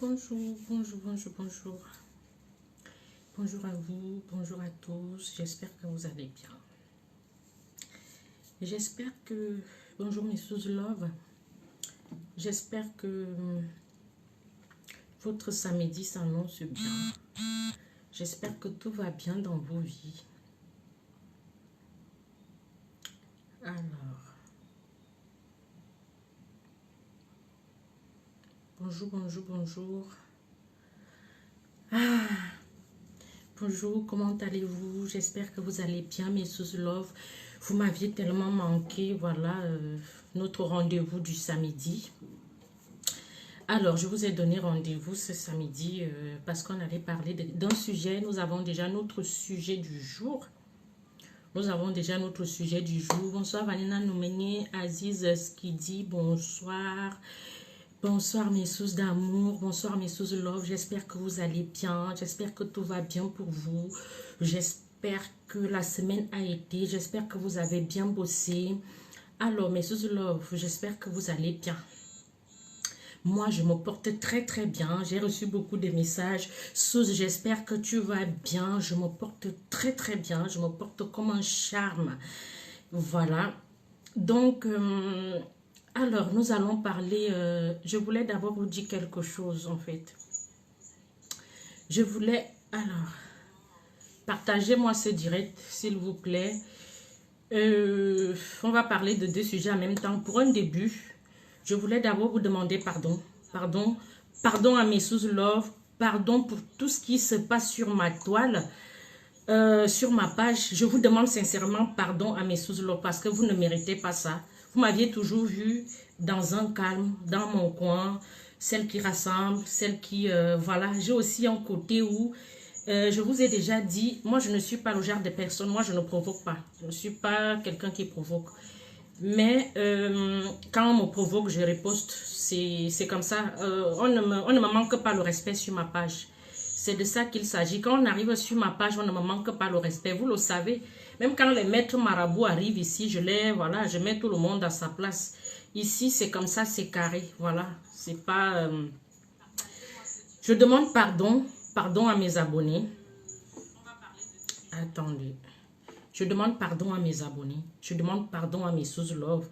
Bonjour, bonjour, bonjour, bonjour. Bonjour à vous, bonjour à tous. J'espère que vous allez bien. J'espère que... Bonjour mes sous love. J'espère que votre samedi s'annonce bien. J'espère que tout va bien dans vos vies. Alors... Bonjour, bonjour, bonjour. Bonjour, comment allez-vous? J'espère que vous allez bien, mes sous love. Vous m'aviez tellement manqué, voilà, notre rendez-vous du samedi. Alors, je vous ai donné rendez-vous ce samedi parce qu'on allait parler d'un sujet. Nous avons déjà notre sujet du jour. Bonsoir Vanina Noumeni, Aziz Skidi, bonsoir. Bonsoir mes sous d'amour, bonsoir mes sous love, j'espère que vous allez bien, j'espère que tout va bien pour vous, j'espère que la semaine a été, j'espère que vous avez bien bossé. Alors mes sous love, j'espère que vous allez bien. Moi, je me porte très très bien, j'ai reçu beaucoup de messages. Sous, j'espère que tu vas bien, je me porte très très bien, je me porte comme un charme. Voilà, donc... alors, nous allons parler, je voulais d'abord vous dire quelque chose en fait. Je voulais, alors, partagez-moi ce direct s'il vous plaît. On va parler de deux sujets en même temps. Pour un début, je voulais d'abord vous demander pardon. Pardon à mes sous-love. Pardon pour tout ce qui se passe sur ma toile. Sur ma page, je vous demande sincèrement pardon à mes sous-love parce que vous ne méritez pas ça. Vous m'aviez toujours vu dans un calme, dans mon coin, celle qui rassemble, celle qui... voilà, j'ai aussi un côté où, je vous ai déjà dit, moi je ne suis pas le genre de personne, moi je ne provoque pas. Je ne suis pas quelqu'un qui provoque. Mais quand on me provoque, je riposte. C'est comme ça. On ne me manque pas le respect sur ma page. C'est de ça qu'il s'agit. Quand on arrive sur ma page, on ne me manque pas le respect. Vous le savez. Même quand les maîtres marabouts arrivent ici, je mets tout le monde à sa place. Ici, c'est comme ça, c'est carré. Voilà. C'est pas... Je demande pardon à mes abonnés. Attendez. Je demande pardon à mes abonnés. Je demande pardon à mes sous-love.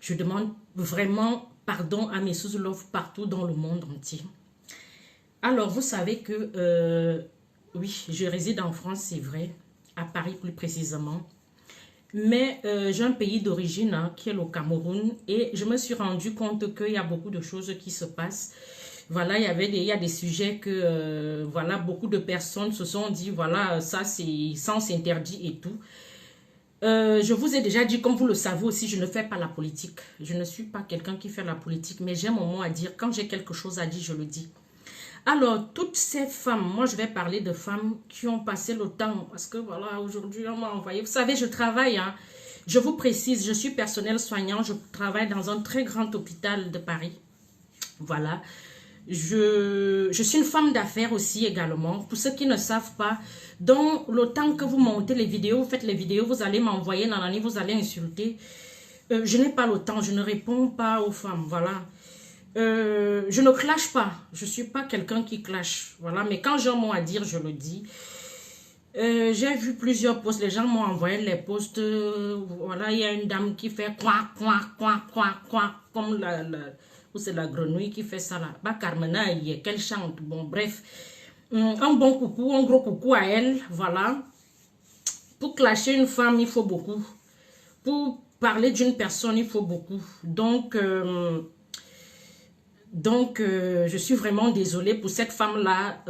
Je demande vraiment pardon à mes sous-love partout dans le monde entier. Alors, vous savez que, oui, je réside en France, c'est vrai, à Paris plus précisément. Mais j'ai un pays d'origine hein, qui est le Cameroun et je me suis rendu compte qu'il y a beaucoup de choses qui se passent. Voilà, il y a des sujets que, voilà, beaucoup de personnes se sont dit, voilà, ça c'est sens interdit et tout. Je vous ai déjà dit, comme vous le savez aussi, je ne fais pas la politique. Je ne suis pas quelqu'un qui fait la politique, mais j'ai mon mot à dire. Quand j'ai quelque chose à dire, je le dis. Alors, toutes ces femmes, moi je vais parler de femmes qui ont passé le temps, parce que voilà, aujourd'hui on m'a envoyé, vous savez, je travaille, hein, je vous précise, je suis personnel soignant, je travaille dans un très grand hôpital de Paris, voilà. Je suis une femme d'affaires aussi également, pour ceux qui ne savent pas, donc le temps que vous montez les vidéos, vous faites les vidéos, vous allez m'envoyer dans l'année, vous allez insulter, je n'ai pas le temps, je ne réponds pas aux femmes, voilà. Je ne clash pas, je ne suis pas quelqu'un qui clash, voilà, mais quand j'ai un mot à dire, je le dis. J'ai vu plusieurs posts, les gens m'ont envoyé les posts, voilà, il y a une dame qui fait quoi, comme ou c'est la grenouille qui fait ça là, bah Carmena, qu'elle chante, bon bref, un bon coucou, un gros coucou à elle, voilà. Pour clasher une femme, il faut beaucoup, pour parler d'une personne, il faut beaucoup, donc... je suis vraiment désolée pour cette femme-là.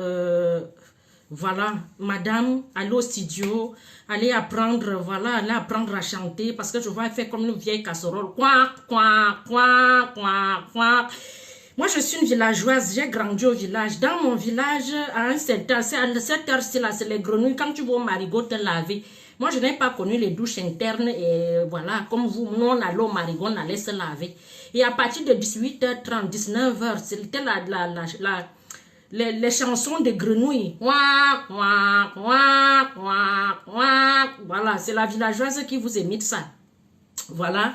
Voilà, madame, allez au studio, allez apprendre, voilà, allez apprendre à chanter parce que je vois elle fait comme une vieille casserole. Quoi. Moi, je suis une villageoise, j'ai grandi au village. Dans mon village, à cette heure-ci, là, c'est les grenouilles. Quand tu vas au marigot te laver, moi, je n'ai pas connu les douches internes et voilà, comme vous, nous, on allait au marigot, on allait se laver. Et à partir de 18h30, 19h, c'était les chansons de grenouilles. Voilà, c'est la villageoise qui vous émite ça. Voilà.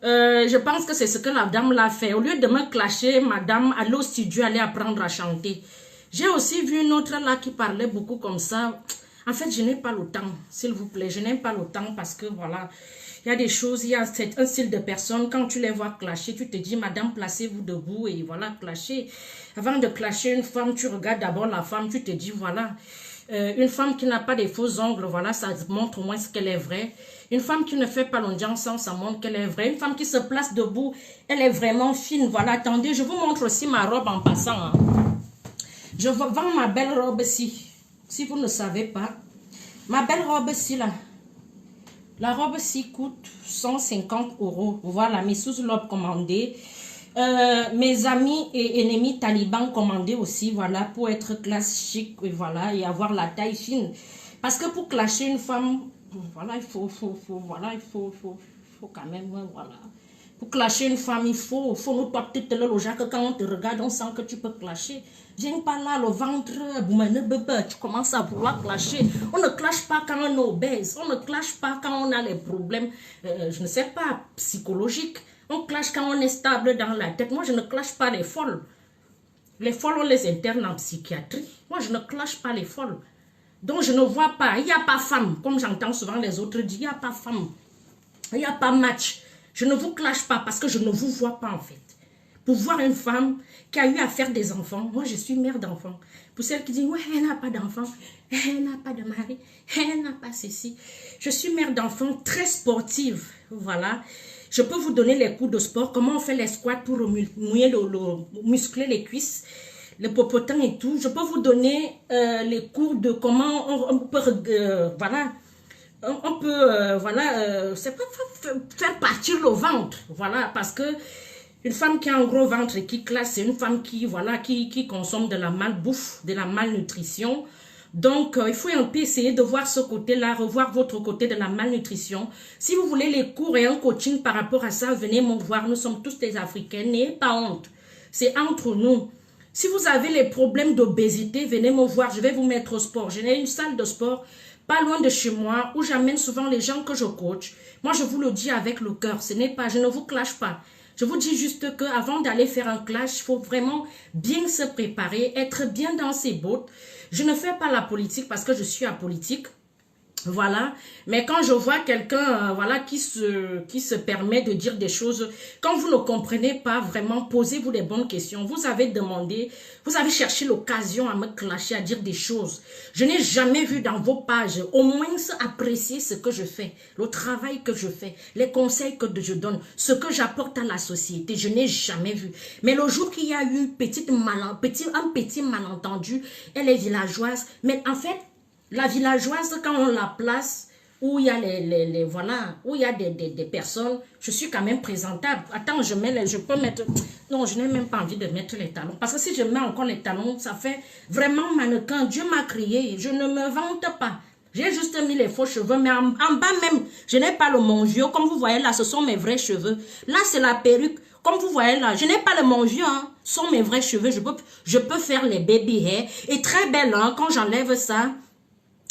Je pense que c'est ce que la dame l'a fait. Au lieu de me clasher, madame, allez au studio, allez apprendre à chanter. J'ai aussi vu une autre là qui parlait beaucoup comme ça. En fait, je n'ai pas le temps, s'il vous plaît. Je n'aime pas le temps parce que voilà, il y a des choses, il y a un style de personne. Quand tu les vois clasher, tu te dis, madame, placez-vous debout et voilà, clasher. Avant de clasher une femme, tu regardes d'abord la femme, tu te dis, voilà. Une femme qui n'a pas de faux ongles, voilà, ça montre au moins ce qu'elle est vraie. Une femme qui ne fait pas l'audience, ça montre qu'elle est vraie. Une femme qui se place debout, elle est vraiment fine. Voilà, attendez, je vous montre aussi ma robe en passant. Hein. Je vends ma belle robe ici. Si vous ne savez pas, ma belle robe ici, là. La robe ici coûte 150 €. Voilà, mes sous-lobes commandés. Mes amis et ennemis talibans commandés aussi, voilà, pour être classe chic, et voilà, et avoir la taille fine. Parce que pour clasher une femme, voilà, il faut quand même, voilà. Pour clasher une femme, il faut nous porter le genre que quand on te regarde, on sent que tu peux clasher. Viens pas là, le ventre, tu commences à vouloir clasher. On ne clash pas quand on est obèse, on ne clash pas quand on a les problèmes, je ne sais pas, psychologiques. On clash quand on est stable dans la tête. Moi, je ne clash pas les folles. Les folles, on les interne en psychiatrie. Moi, je ne clash pas les folles. Donc, je ne vois pas. Il n'y a pas femme. Comme j'entends souvent les autres dire, il n'y a pas femme. Il n'y a pas match. Je ne vous clash pas parce que je ne vous vois pas en fait. Pour voir une femme qui a eu à faire des enfants, moi, je suis mère d'enfants. Pour celles qui disent, ouais, elle n'a pas d'enfant, elle n'a pas de mari, elle n'a pas ceci. Je suis mère d'enfants très sportive. Voilà. Je peux vous donner les cours de sport, comment on fait les squats pour muscler les cuisses, le popotin et tout. Je peux vous donner les cours de comment on peut, voilà, on peut, voilà, c'est pas faire partir le ventre, voilà, parce que une femme qui a un gros ventre et qui classe, c'est une femme qui, voilà, qui consomme de la malbouffe, de la malnutrition. Donc, il faut un peu essayer de voir ce côté-là, revoir votre côté de la malnutrition. Si vous voulez les cours et un coaching par rapport à ça, venez me voir. Nous sommes tous des Africains. N'ayez pas honte. C'est entre nous. Si vous avez les problèmes d'obésité, venez me voir. Je vais vous mettre au sport. J'ai une salle de sport pas loin de chez moi où j'amène souvent les gens que je coach. Moi, je vous le dis avec le cœur. Ce n'est pas, je ne vous clash pas. Je vous dis juste qu'avant d'aller faire un clash, il faut vraiment bien se préparer, être bien dans ses bottes. Je ne fais pas la politique parce que je suis apolitique. Voilà, mais quand je vois quelqu'un voilà, qui se permet de dire des choses, quand vous ne comprenez pas vraiment, posez-vous les bonnes questions. Vous avez demandé, vous avez cherché l'occasion à me clasher, à dire des choses. Je n'ai jamais vu dans vos pages au moins apprécier ce que je fais, le travail que je fais, les conseils que je donne, ce que j'apporte à la société. Je n'ai jamais vu. Mais le jour qu'il y a eu un petit malentendu, elle est villageoise, mais en fait, la villageoise, quand on la place, où il y a voilà, où il y a des personnes, je suis quand même présentable. Attends, je peux mettre, non, je n'ai même pas envie de mettre les talons. Parce que si je mets encore les talons, ça fait vraiment mannequin. Dieu m'a créé, je ne me vante pas. J'ai juste mis les faux cheveux, mais en bas même, je n'ai pas le mongio. Comme vous voyez là, ce sont mes vrais cheveux. Là, c'est la perruque. Comme vous voyez là, je n'ai pas le mongio, hein. Ce sont mes vrais cheveux. Je peux faire les baby hair. Et très belle, hein, quand j'enlève ça.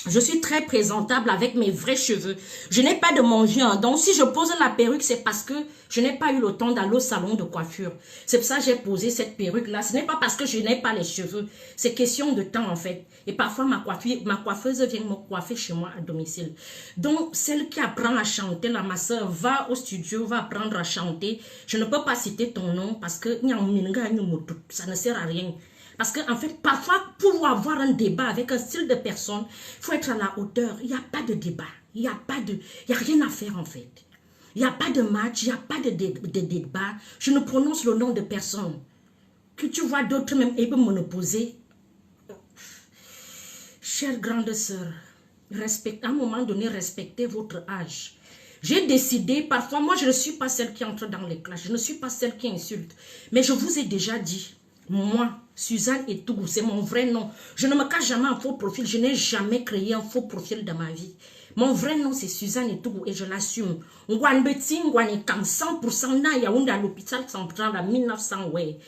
Je suis très présentable avec mes vrais cheveux. Je n'ai pas de manger. Hein. Donc, si je pose la perruque, c'est parce que je n'ai pas eu le temps d'aller au salon de coiffure. C'est pour ça que j'ai posé cette perruque-là. Ce n'est pas parce que je n'ai pas les cheveux. C'est question de temps, en fait. Et parfois, ma coiffeuse vient me coiffer chez moi à domicile. Donc, celle qui apprend à chanter, là, ma soeur, va au studio, va apprendre à chanter. Je ne peux pas citer ton nom parce que ça ne sert à rien. Parce qu'en fait, parfois, pour avoir un débat avec un style de personne, il faut être à la hauteur. Il n'y a pas de débat. Il n'y a rien à faire en fait. Il n'y a pas de match, il n'y a pas de débat. Je ne prononce le nom de personne. Que tu vois d'autres même et me poser. Chère grande sœur, à un moment donné, respectez votre âge. J'ai décidé, parfois, moi je ne suis pas celle qui entre dans les clashs. Je ne suis pas celle qui insulte. Mais je vous ai déjà dit, moi, Suzanne Etougou, c'est mon vrai nom. Je ne me cache jamais un faux profil. Je n'ai jamais créé un faux profil dans ma vie. Mon vrai nom, c'est Suzanne Etougou et je l'assume. 100% na Yaoundé à l'hôpital central en 1900, ouais.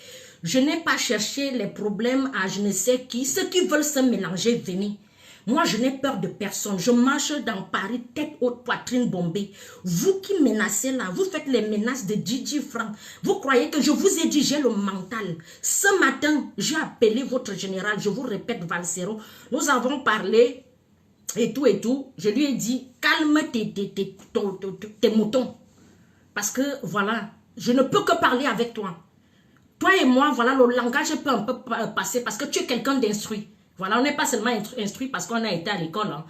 Je n'ai pas cherché les problèmes à je ne sais qui. Ceux qui veulent se mélanger, venez. Moi, je n'ai peur de personne. Je marche dans Paris, tête haute, poitrine bombée. Vous qui menacez là, vous faites les menaces de 10 francs. Vous croyez que je vous ai dit, j'ai le mental. Ce matin, j'ai appelé votre général, je vous répète, Valsero. Nous avons parlé et tout et tout. Je lui ai dit, calme tes moutons. Parce que, voilà, je ne peux que parler avec toi. Toi et moi, voilà, le langage peut un peu passer parce que tu es quelqu'un d'instruit. Voilà, on n'est pas seulement instruit parce qu'on a été à l'école. Hein.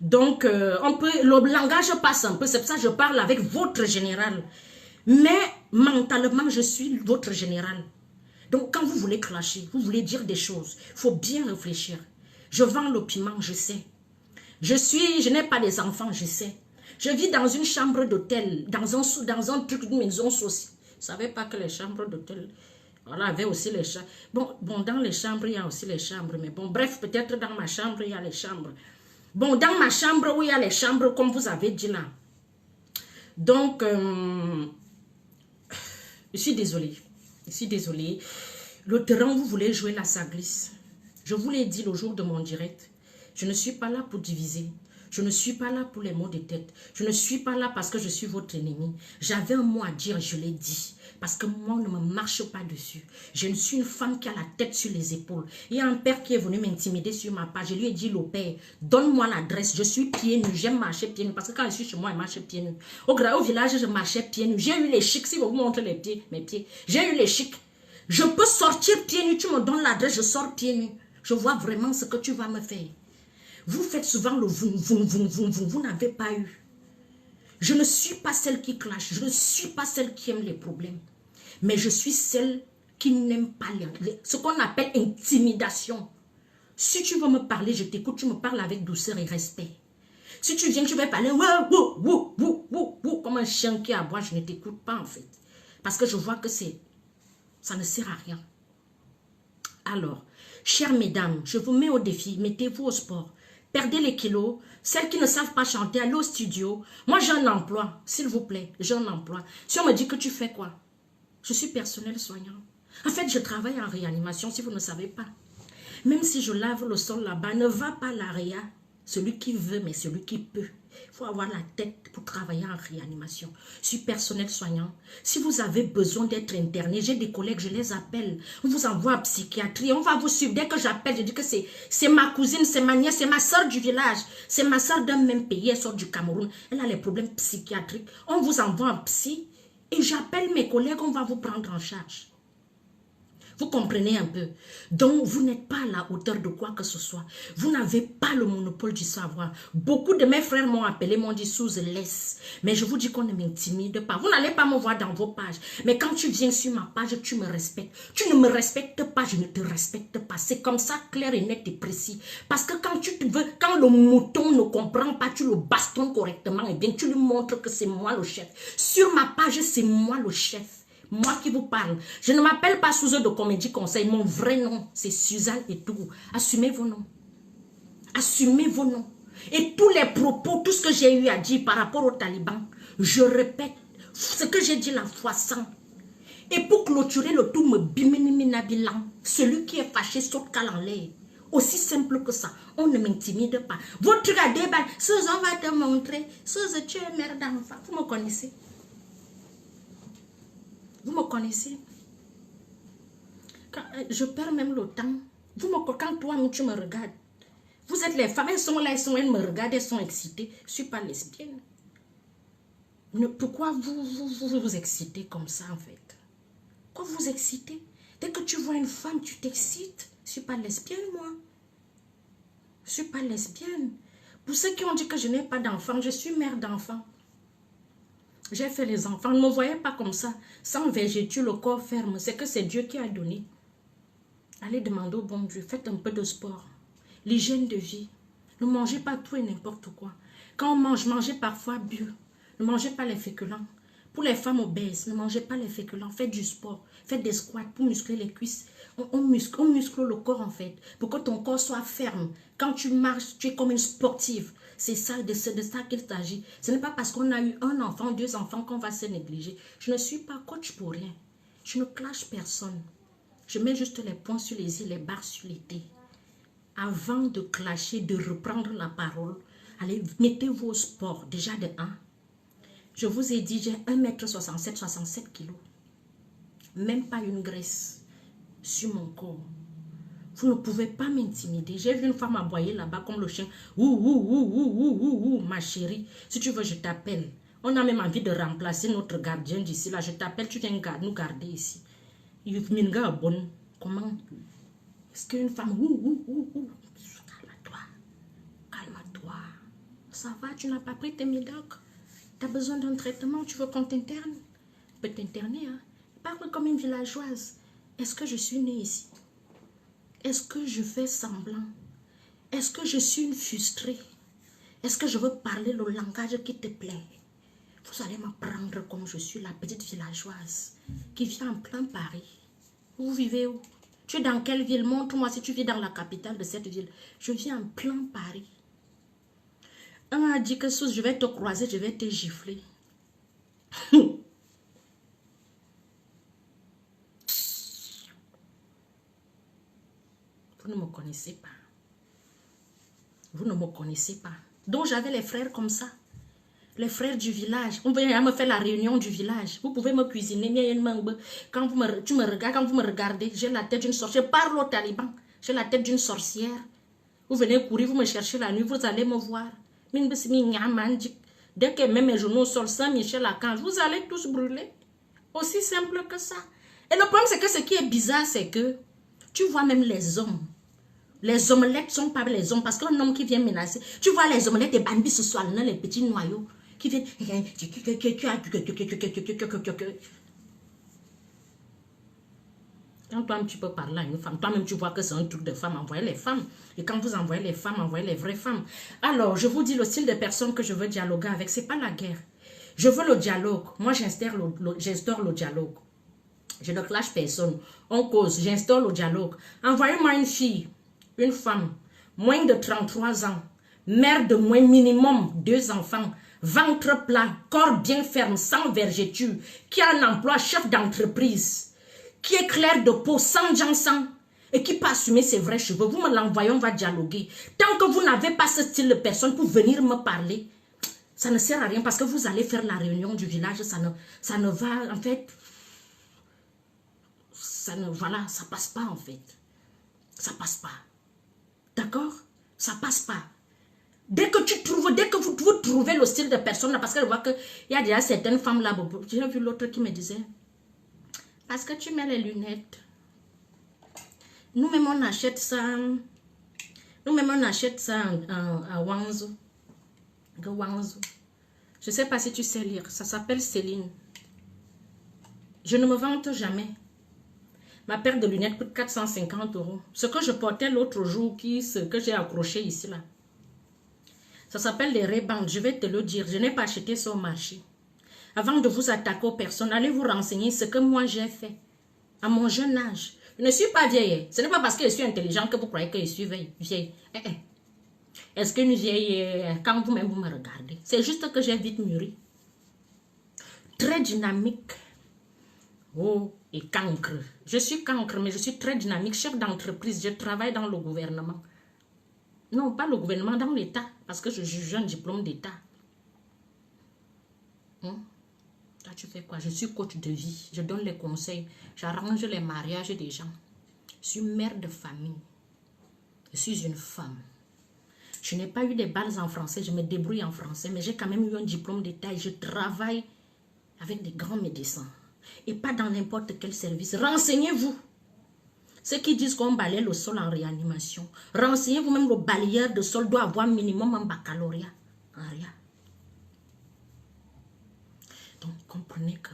Donc, le langage passe un peu. C'est pour ça que je parle avec votre général. Mais mentalement, je suis votre général. Donc, quand vous voulez clasher, vous voulez dire des choses, il faut bien réfléchir. Je vends le piment, je sais. Je n'ai pas des enfants, je sais. Je vis dans une chambre d'hôtel, dans un truc, une maison sociale. Vous ne savez pas que les chambres d'hôtel... Voilà, avait aussi les chambres. Bon, dans les chambres, il y a aussi les chambres. Mais bon, bref, peut-être dans ma chambre, il y a les chambres. Bon, dans ma chambre, où il y a les chambres, comme vous avez dit là. Donc, je suis désolée. Je suis désolée. Le terrain, vous voulez jouer là, ça glisse. Je vous l'ai dit le jour de mon direct. Je ne suis pas là pour diviser. Je ne suis pas là pour les mots de tête. Je ne suis pas là parce que je suis votre ennemi. J'avais un mot à dire, je l'ai dit. Parce que moi, on ne me marche pas dessus. Je suis une femme qui a la tête sur les épaules. Il y a un père qui est venu m'intimider sur ma page. Je lui ai dit, le père, donne-moi l'adresse. Je suis pieds nus. J'aime marcher pieds nus. Parce que quand je suis chez moi, je marche pieds nus. Au village, je marchais pieds nus. J'ai eu les chics. Si vous montrez mes pieds. J'ai eu les chics. Je peux sortir pieds nus. Tu me donnes l'adresse, je sors pieds nus. Je vois vraiment ce que tu vas me faire. Vous faites souvent le vous n'avez pas eu. Je ne suis pas celle qui clash, je ne suis pas celle qui aime les problèmes. Mais je suis celle qui n'aime pas ce qu'on appelle intimidation. Si tu veux me parler, je t'écoute, tu me parles avec douceur et respect. Si tu viens, tu vas parler comme un chien qui aboie, je ne t'écoute pas en fait. Parce que je vois que ça ne sert à rien. Alors, chères mesdames, je vous mets au défi, mettez-vous au sport. Perdez les kilos. Celles qui ne savent pas chanter, allez au studio. Moi, j'ai un emploi, s'il vous plaît, j'ai un emploi. Si on me dit que tu fais quoi? Je suis personnel soignant. En fait, je travaille en réanimation, si vous ne savez pas. Même si je lave le sol là-bas, ne va pas à la réa. Celui qui veut, mais celui qui peut. Il faut avoir la tête pour travailler en réanimation. Je suis personnel soignant. Si vous avez besoin d'être interné, j'ai des collègues, je les appelle. On vous envoie en psychiatrie, on va vous suivre. Dès que j'appelle, je dis que c'est ma cousine, c'est ma nièce, c'est ma soeur du village. C'est ma soeur d'un même pays, elle sort du Cameroun. Elle a les problèmes psychiatriques. On vous envoie en psy et j'appelle mes collègues, on va vous prendre en charge. Vous comprenez un peu. Donc, vous n'êtes pas à la hauteur de quoi que ce soit. Vous n'avez pas le monopole du savoir. Beaucoup de mes frères m'ont appelé, m'ont dit Suze, laisse. Mais je vous dis qu'on ne m'intimide pas. Vous n'allez pas me voir dans vos pages. Mais quand tu viens sur ma page, tu me respectes. Tu ne me respectes pas, je ne te respecte pas. C'est comme ça, clair et net et précis. Parce que quand quand le mouton ne comprend pas, tu le bastonnes correctement et bien tu lui montres que c'est moi le chef. Sur ma page, c'est moi le chef. Moi qui vous parle. Je ne m'appelle pas Suze de Comédie Conseil. Mon vrai nom, c'est Suzanne Etougou. Assumez vos noms. Assumez vos noms. Et tous les propos, tout ce que j'ai eu à dire par rapport aux talibans, je répète ce que j'ai dit la fois 100. Et pour clôturer le tout, me biméniminabilan. Celui qui est fâché saute cal en l'air. Aussi simple que ça. On ne m'intimide pas. Votre truc à débattre. Suze, on va te montrer. Suze, tu es mère d'enfant. Vous me connaissez? Vous me connaissez? Quand, je perds même le temps. Quand toi, tu me regardes, vous êtes les femmes, elles sont là, elles me regardent, elles sont excitées. Je ne suis pas lesbienne. Pourquoi vous excitez comme ça en fait? Pourquoi vous excitez? Dès que tu vois une femme, tu t'excites. Je ne suis pas lesbienne, moi. Je ne suis pas lesbienne. Pour ceux qui ont dit que je n'ai pas d'enfant, je suis mère d'enfant. J'ai fait les enfants. Ne me voyez pas comme ça. Sans végéture, le corps ferme. C'est que c'est Dieu qui a donné. Allez demander au bon Dieu. Faites un peu de sport. L'hygiène de vie. Ne mangez pas tout et n'importe quoi. Quand on mange, mangez parfois bio. Ne mangez pas les féculents. Pour les femmes obèses, ne mangez pas les féculents. Faites du sport. Faites des squats pour muscler les cuisses. On muscle le corps en fait. Pour que ton corps soit ferme. Quand tu marches, tu es comme une sportive. C'est ça, de ça qu'il s'agit. Ce n'est pas parce qu'on a eu un enfant, 2 enfants qu'on va se négliger. Je ne suis pas coach pour rien. Je ne clash personne. Je mets juste les points sur les i, les barres sur les t. avant de clasher, de reprendre la parole, allez, mettez-vous au sport. Déjà de 1. Je vous ai dit, j'ai 1m67, 67 kg. Même pas une graisse sur mon corps. Vous ne pouvez pas m'intimider. J'ai vu une femme aboyer là-bas comme le chien. Ouh, ma chérie. Si tu veux, je t'appelle. On a même envie de remplacer notre gardien d'ici là. Je t'appelle, tu viens nous garder ici. Minga bonne. Comment? Est-ce qu'une femme... Calme-toi. Calme-toi. Ça va, tu n'as pas pris tes médocs. Tu as besoin d'un traitement, tu veux qu'on t'interne? On peut t'interner, hein. Parle comme une villageoise. Est-ce que je suis née ici? Est-ce que je fais semblant? Est-ce que je suis une frustrée? Est-ce que je veux parler le langage qui te plaît? Vous allez m'apprendre comme je suis la petite villageoise qui vit en plein Paris. Vous vivez où? Tu es dans quelle ville? Montre-moi si tu vis dans la capitale de cette ville. Je vis en plein Paris. Un a dit que si je vais te croiser, je vais te gifler. Vous ne me connaissez pas. Vous ne me connaissez pas. Donc j'avais les frères comme ça. Les frères du village. On vient me faire la réunion du village. Vous pouvez me cuisiner. Quand tu me regardes, quand vous me regardez, j'ai la tête d'une sorcière. Je parle au taliban. J'ai la tête d'une sorcière. Vous venez courir, vous me cherchez la nuit, vous allez me voir. Dès que même mes genoux au sol, Saint-Michel à Cange, vous allez tous brûler. Aussi simple que ça. Et le problème, c'est que ce qui est bizarre, c'est que tu vois même les hommes. Les omelettes sont pas les hommes parce qu'un homme qui vient menacer, tu vois les omelettes et bambis ce soir, les petits noyaux qui viennent. Quand toi-même tu peux parler à une femme, toi-même tu vois que c'est un truc de femme, envoyez les femmes. Et quand vous envoyez les femmes, envoyez les vraies femmes. Alors, je vous dis le style de personne que je veux dialoguer avec, c'est pas la guerre. Je veux le dialogue. Moi, j'instaure le dialogue. Je ne clash personne. On cause, j'instaure le dialogue. Envoyez-moi une fille, une femme, moins de 33 ans, mère de moins minimum 2 enfants, ventre plat, corps bien ferme, sans vergeture, qui a un emploi chef d'entreprise, qui est clair de peau, sans jansan, et qui peut assumer ses vrais cheveux. Vous me l'envoyez, on va dialoguer. Tant que vous n'avez pas ce style de personne pour venir me parler, ça ne sert à rien parce que vous allez faire la réunion du village, ça ne va, en fait, voilà, ça passe pas en fait. Ça passe pas. D'accord? Ça passe pas. Dès que vous trouvez le style de personne là, parce que je vois qu'il y a déjà certaines femmes là, j'ai vu l'autre qui me disait, parce que tu mets les lunettes. Nous-mêmes on achète ça. Nous-mêmes on achète ça à Wanzhou. Je ne sais pas si tu sais lire. Ça s'appelle Céline. Je ne me vante jamais. Ma paire de lunettes coûte 450 €. Ce que je portais l'autre jour, que j'ai accroché ici là. Ça s'appelle les Ray-Ban. Je vais te le dire. Je n'ai pas acheté ça au marché. Avant de vous attaquer aux personnes, allez vous renseigner ce que moi j'ai fait. À mon jeune âge. Je ne suis pas vieille. Ce n'est pas parce que je suis intelligente que vous croyez que je suis vieille. Est-ce qu'une vieille, quand vous-même vous me regardez, c'est juste que j'ai vite mûri. Très dynamique. Oh, et cancre. Je suis cancre, mais je suis très dynamique. Chef d'entreprise, je travaille dans le gouvernement. Non, pas le gouvernement, dans l'État. Parce que je juge un diplôme d'État. Toi, tu fais quoi? Je suis coach de vie. Je donne les conseils. J'arrange les mariages des gens. Je suis mère de famille. Je suis une femme. Je n'ai pas eu des bases en français. Je me débrouille en français. Mais j'ai quand même eu un diplôme d'État. Et je travaille avec des grands médecins. Et pas dans n'importe quel service. Renseignez-vous. Ceux qui disent qu'on balaye le sol en réanimation. Renseignez-vous, même le balayeur de sol doit avoir minimum un baccalauréat. En rien. Donc, comprenez que...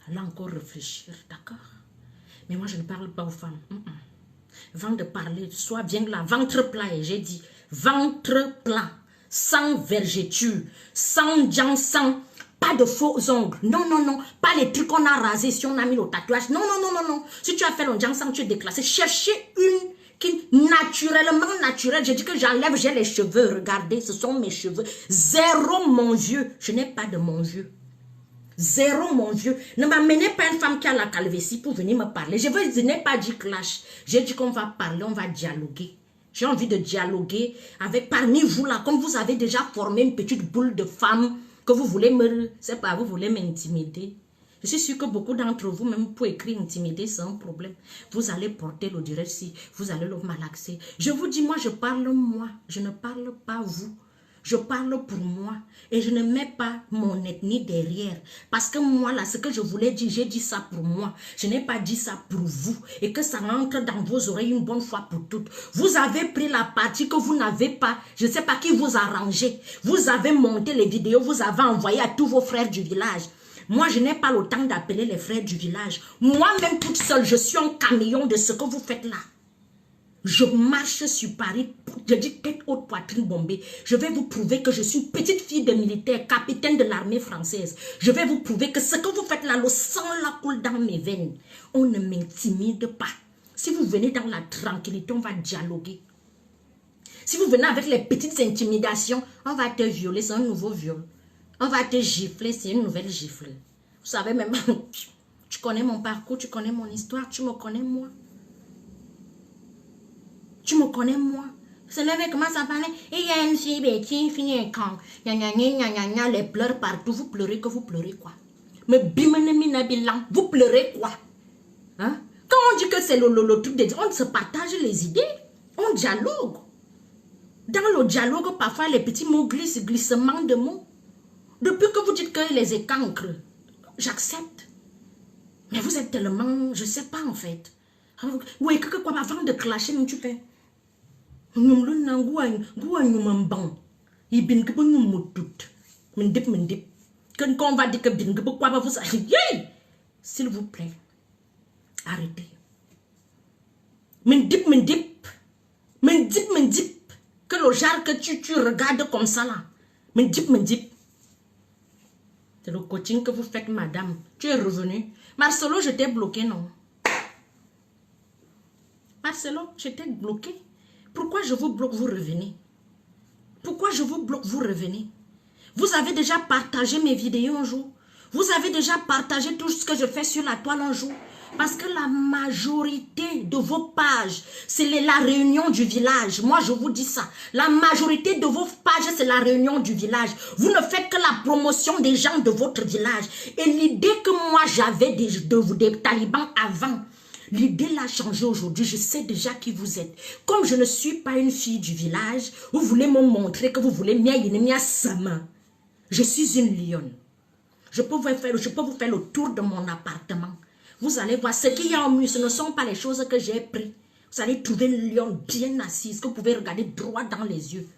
Allez encore réfléchir, d'accord? Mais moi, je ne parle pas aux femmes. Avant de parler, sois bien là, ventre plat, et j'ai dit, ventre plat, sans vergeture, sans jansan, pas de faux ongles. Non, non, non, pas les trucs qu'on a rasés si on a mis le tatouage. Non, non, non, non, non. Si tu as fait le jansan, tu es déclassé. Cherchez une qui naturellement naturelle. Je dis que j'enlève, j'ai les cheveux. Regardez, ce sont mes cheveux. Zéro mon vieux. Je n'ai pas de mon vieux. Zéro, mon vieux. Ne m'amenez pas une femme qui a la calvitie pour venir me parler. Je n'ai pas dit clash. J'ai dit qu'on va parler, on va dialoguer. J'ai envie de dialoguer avec parmi vous là, comme vous avez déjà formé une petite boule de femmes que vous voulez me... C'est pas, vous voulez m'intimider. Je suis sûre que beaucoup d'entre vous, même pour écrire intimider, c'est un problème. Vous allez porter le direct si vous allez le malaxer. Je vous dis, moi, je parle moi. Je ne parle pas vous. Je parle pour moi. Et je ne mets pas mon ethnie derrière. Parce que moi, là, ce que je voulais dire, j'ai dit ça pour moi. Je n'ai pas dit ça pour vous. Et que ça rentre dans vos oreilles une bonne fois pour toutes. Vous avez pris la partie que vous n'avez pas. Je ne sais pas qui vous a rangé. Vous avez monté les vidéos. Vous avez envoyé à tous vos frères du village. Moi, je n'ai pas le temps d'appeler les frères du village. Moi-même, toute seule, je suis un camion de ce que vous faites là. Je marche sur Paris, je dis tête haute, poitrine bombée. Je vais vous prouver que je suis une petite fille de militaire, capitaine de l'armée française. Je vais vous prouver que ce que vous faites là, le sang là coule dans mes veines. On ne m'intimide pas. Si vous venez dans la tranquillité, on va dialoguer. Si vous venez avec les petites intimidations, on va te violer, c'est un nouveau viol. On va te gifler, c'est une nouvelle gifle. Vous savez même, tu connais mon parcours, tu connais mon histoire, tu me connais moi. Tu me connais moi. Ce lever commence à parler. Et il y a une fille bêtine, fille un camp. Les pleurs partout. Vous pleurez que vous pleurez quoi? Mais bimenemi bilan, vous pleurez quoi? Hein? Quand on dit que c'est le truc de dire, on se partage les idées. On dialogue. Dans le dialogue, parfois les petits mots glissent, glissement de mots. Depuis que vous dites que les écancres, j'accepte. Mais vous êtes tellement, je ne sais pas en fait. Oui, que quoi, avant de clasher, tu fais. Nous quand on va dire que s'il vous plaît, arrêtez. Mendip. Que le genre que tu regardes comme ça là. Mendip. C'est le coaching que vous faites, madame. Tu es revenu. Marcelo, je t'ai bloqué, non? Marcelo, je t'ai bloqué. Pourquoi je vous bloque, vous revenez? Pourquoi je vous bloque, vous revenez? Vous avez déjà partagé mes vidéos un jour. Vous avez déjà partagé tout ce que je fais sur la toile un jour. Parce que la majorité de vos pages, c'est la réunion du village. Moi, je vous dis ça. La majorité de vos pages, c'est la réunion du village. Vous ne faites que la promotion des gens de votre village. Et l'idée que moi, j'avais des talibans avant, l'idée l'a changé aujourd'hui. Je sais déjà qui vous êtes. Comme je ne suis pas une fille du village, vous voulez me montrer que vous voulez mia sama. Je suis une lionne. Je peux vous faire le tour de mon appartement. Vous allez voir ce qu'il y a au mur. Ce ne sont pas les choses que j'ai prises. Vous allez trouver une lionne bien assise que vous pouvez regarder droit dans les yeux.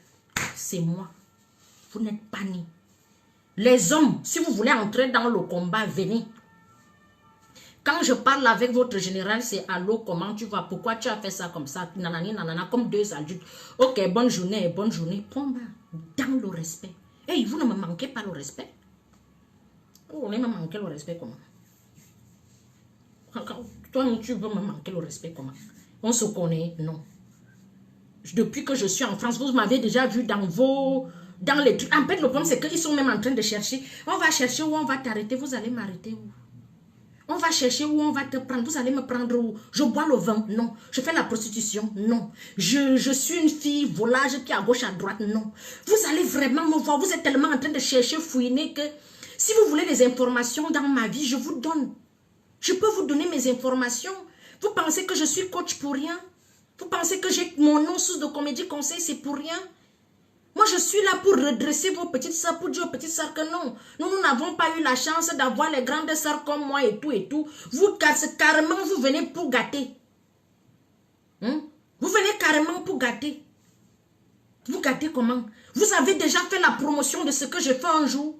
C'est moi. Vous n'êtes pas né. Les hommes, si vous voulez entrer dans le combat, venez. Quand je parle avec votre général, c'est allô, comment tu vas? Pourquoi tu as fait ça comme ça? Nanani, nanana, comme deux adultes. Ok, bonne journée, bonne journée. Pomba, dans le respect. Hey, vous ne me manquez pas le respect? Vous voulez me manquer le respect comment? Toi, tu veux me manquer le respect comment? On se connaît? Non. Depuis que je suis en France, vous m'avez déjà vu dans les trucs. En fait, le problème, c'est qu'ils sont même en train de chercher. On va chercher où on va t'arrêter. Vous allez m'arrêter où? On va chercher où on va te prendre. Vous allez me prendre où? Je bois le vin? Non. Je fais la prostitution? Non. Je suis une fille volage qui est à gauche, à droite? Non. Vous allez vraiment me voir. Vous êtes tellement en train de chercher, fouiner que si vous voulez des informations dans ma vie, je vous donne. Je peux vous donner mes informations. Vous pensez que je suis coach pour rien? Vous pensez que j'ai mon nom sous de comédie conseil, c'est pour rien? Moi, je suis là pour redresser vos petites soeurs, pour dire aux petites soeurs que non. Nous n'avons pas eu la chance d'avoir les grandes soeurs comme moi et tout et tout. Vous, carrément, vous venez pour gâter. Vous venez carrément pour gâter. Vous gâtez comment? Vous avez déjà fait la promotion de ce que je fais un jour.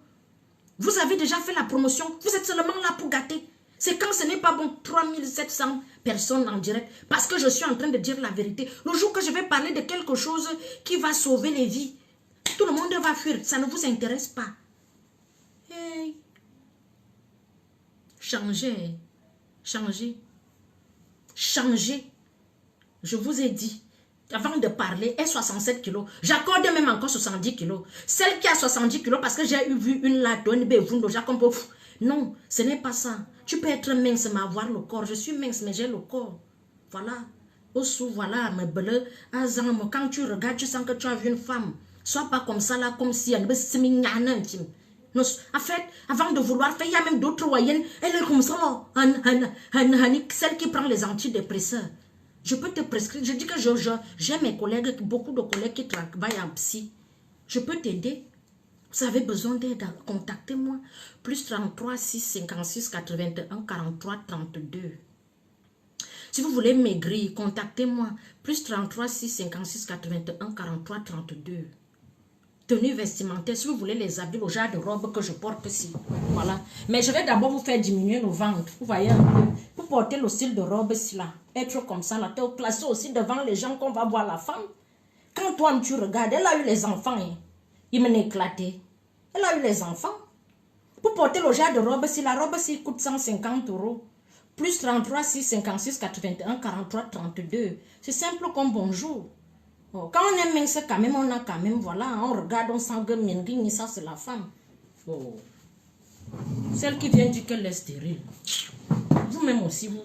Vous avez déjà fait la promotion. Vous êtes seulement là pour gâter. C'est quand ce n'est pas bon, 3700 personnes en direct. Parce que je suis en train de dire la vérité. Le jour que je vais parler de quelque chose qui va sauver les vies, tout le monde va fuir. Ça ne vous intéresse pas. Hey. Changez. Changez. Changez. Je vous ai dit. Avant de parler, est 67 kilos. J'accorde même encore 70 kilos. Celle qui a 70 kilos, parce que j'ai vu une là, Non, ce n'est pas ça. Tu peux être mince mais avoir le corps. Je suis mince mais j'ai le corps. Voilà. Osu, voilà, me bleu. Quand tu regardes, tu sens que tu as vu une femme. Sois pas comme ça là, comme si elle me intime. En fait, avant de vouloir faire, il y a même d'autres moyennes. Elle est comme ça là. Celle qui prend les antidépresseurs. Je peux te prescrire. Je dis que j'ai mes collègues, beaucoup de collègues qui travaillent en psy. Je peux t'aider. Vous avez besoin d'aide, contactez-moi. Plus 33 6 56 81 43 32. Si vous voulez maigrir, contactez-moi. Plus 33 6 56 81 43 32. Tenue vestimentaire, si vous voulez les habits, le genre de robe que je porte ici. Voilà. Mais je vais d'abord vous faire diminuer le ventre. Vous voyez un peu. Pour porter le style de robe ici là. Être comme ça là. Te placer aussi devant les gens qu'on va voir la femme. Quand toi tu regardes, elle a eu les enfants. Hein. Il m'a éclaté. Elle a eu les enfants. Pour porter le genre de robe, si la robe si coûte 150 €. Plus 33 6 56 81 43 32. C'est simple comme bonjour. Oh, quand on est mince quand même, on a quand même, voilà, on regarde, on sent que ça c'est la femme. Oh. Celle qui vient dire qu'elle est stérile. Vous-même aussi, vous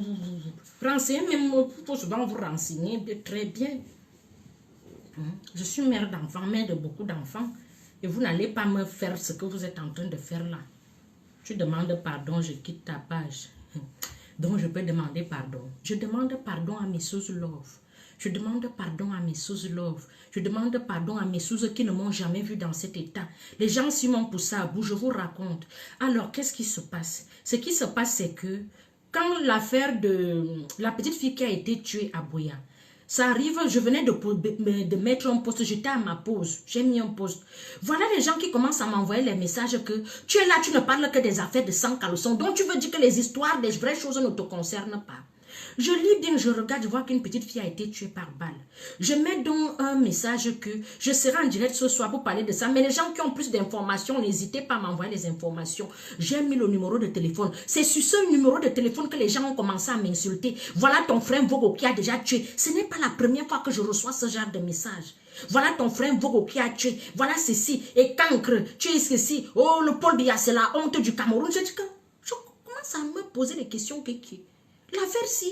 renseignez, même, il faut souvent vous renseigner très bien. Je suis mère d'enfants, mère de beaucoup d'enfants. Et vous n'allez pas me faire ce que vous êtes en train de faire là. Tu demandes pardon, je quitte ta page. Donc je peux demander pardon. Je demande pardon à mes sous love. Je demande pardon à mes sous love. Je demande pardon à mes sous qui ne m'ont jamais vu dans cet état. Les gens s'y m'ont poussé à bout, je vous raconte. Alors qu'est-ce qui se passe? Ce qui se passe c'est que quand l'affaire de la petite fille qui a été tuée à Boya, ça arrive, je venais de mettre un post, j'étais à ma pause, j'ai mis un post. Voilà les gens qui commencent à m'envoyer les messages que tu es là, tu ne parles que des affaires de sang caleçon, donc tu veux dire que les histoires, des vraies choses ne te concernent pas. Je lis bien, je regarde, je vois qu'une petite fille a été tuée par balle. Je mets donc un message que je serai en direct ce soir pour parler de ça. Mais les gens qui ont plus d'informations, n'hésitez pas à m'envoyer les informations. J'ai mis le numéro de téléphone. C'est sur ce numéro de téléphone que les gens ont commencé à m'insulter. Voilà ton frère Vogo qui a déjà tué. Ce n'est pas la première fois que je reçois ce genre de message. Voilà ton frère Vogo qui a tué. Voilà ceci. Et cancre, tu es ceci. Oh, le Paul Biya, c'est la honte du Cameroun. Je dis que je commence à me poser des questions qui l'affaire si.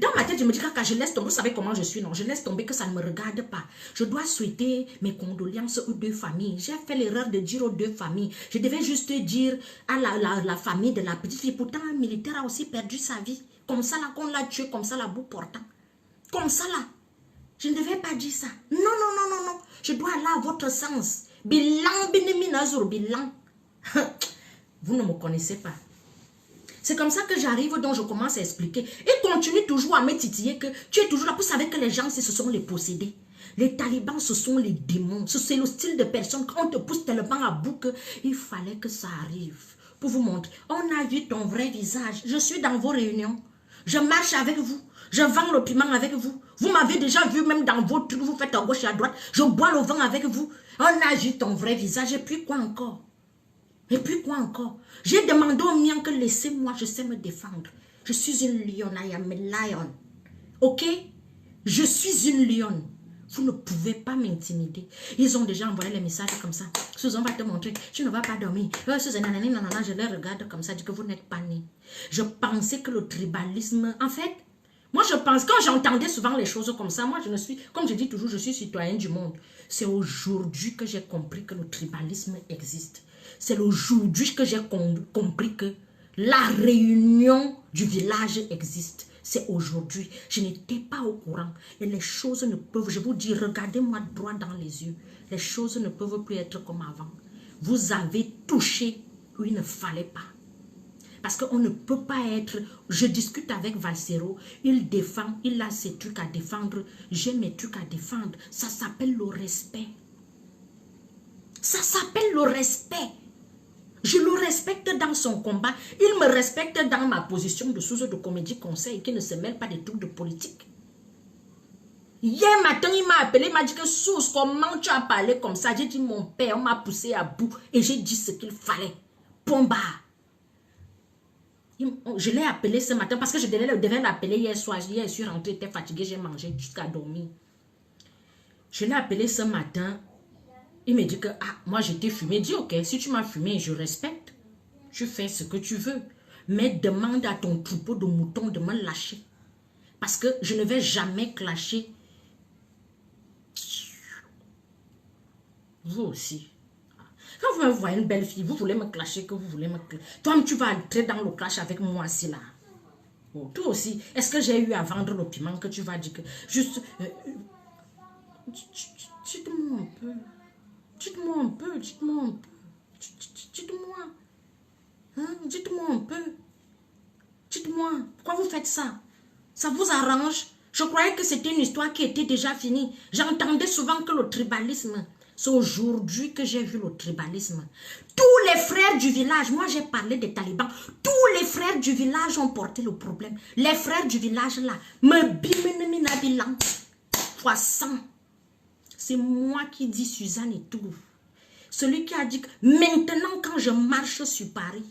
Dans ma tête, je me dis que quand je laisse tomber, vous savez comment je suis, non? Je laisse tomber que ça ne me regarde pas. Je dois souhaiter mes condoléances aux deux familles. J'ai fait l'erreur de dire aux deux familles. Je devais juste dire à la famille de la petite fille. Pourtant, un militaire a aussi perdu sa vie. Comme ça là, qu'on l'a tué, comme ça là, bout portant. Comme ça là. Je ne devais pas dire ça. Non, non, non, non, non. Je dois aller à votre sens. Bilan, bineminazur, bilan. Vous ne me connaissez pas. C'est comme ça que j'arrive, donc je commence à expliquer. Et continue toujours à me titiller que tu es toujours là. Vous savez que les gens, ce sont les possédés. Les talibans, ce sont les démons. C'est le style de personne. Quand on te pousse tellement à bout qu'il fallait que ça arrive. Pour vous montrer. On a vu ton vrai visage. Je suis dans vos réunions. Je marche avec vous. Je vends le piment avec vous. Vous m'avez déjà vu même dans vos trucs. Vous faites à gauche et à droite. Je bois le vin avec vous. On a vu ton vrai visage. Et puis quoi encore? Et puis quoi encore? J'ai demandé aux miens que laissez-moi, je sais me défendre. Je suis une lionne, I am a lion. Ok? Je suis une lionne. Vous ne pouvez pas m'intimider. Ils ont déjà envoyé les messages comme ça. Susan va te montrer, tu ne vas pas dormir. Susan, je les regarde comme ça, dit que vous n'êtes pas nés. Je pensais que le tribalisme, en fait, moi je pense, quand j'entendais souvent les choses comme ça, moi je ne suis, comme je dis toujours, je suis citoyen du monde. C'est aujourd'hui que j'ai compris que le tribalisme existe. C'est aujourd'hui que j'ai compris que la réunion du village existe. C'est aujourd'hui. Je n'étais pas au courant. Et les choses ne peuvent, je vous dis, regardez-moi droit dans les yeux. Les choses ne peuvent plus être comme avant. Vous avez touché où il ne fallait pas. Parce qu'on ne peut pas être... Je discute avec Valsero, il défend, il a ses trucs à défendre, j'ai mes trucs à défendre. Ça s'appelle le respect. Ça s'appelle le respect. Je le respecte dans son combat. Il me respecte dans ma position de sous de comédie conseil qui ne se mêle pas des trucs de politique. Hier matin, il m'a appelé, il m'a dit que Sous, comment tu as parlé comme ça? J'ai dit mon père m'a poussé à bout et j'ai dit ce qu'il fallait. Pomba. Je l'ai appelé ce matin parce que je devais l'appeler hier soir. Hier, je suis rentrée, j'étais fatiguée, j'ai mangé jusqu'à dormir. Je l'ai appelé ce matin. Il me dit que, ah, moi j'étais fumé. Il dit, ok, si tu m'as fumé, je respecte. tu fais ce que tu veux. Mais demande à ton troupeau de moutons de me lâcher. Parce que je ne vais jamais clasher. Vous aussi. Quand vous me voyez une belle fille, vous voulez me clasher, que vous voulez me clasher. Toi, tu vas entrer dans le clash avec moi aussi là. Oh, toi aussi. Est-ce que j'ai eu à vendre le piment que tu vas dire que... Juste... dites-moi un peu. Dites-moi un peu. Dites-moi un peu. Dites-moi. Hein? Dites-moi un peu. Dites-moi. Pourquoi vous faites ça? Ça vous arrange? Je croyais que c'était une histoire qui était déjà finie. J'entendais souvent que le tribalisme... C'est aujourd'hui que j'ai vu le tribalisme. Tous les frères du village, moi j'ai parlé des talibans, tous les frères du village ont porté le problème. Les frères du village là, me bimeneminabilan, fois 100. C'est moi qui dis Suzanne et tout. Celui qui a dit que maintenant quand je marche sur Paris,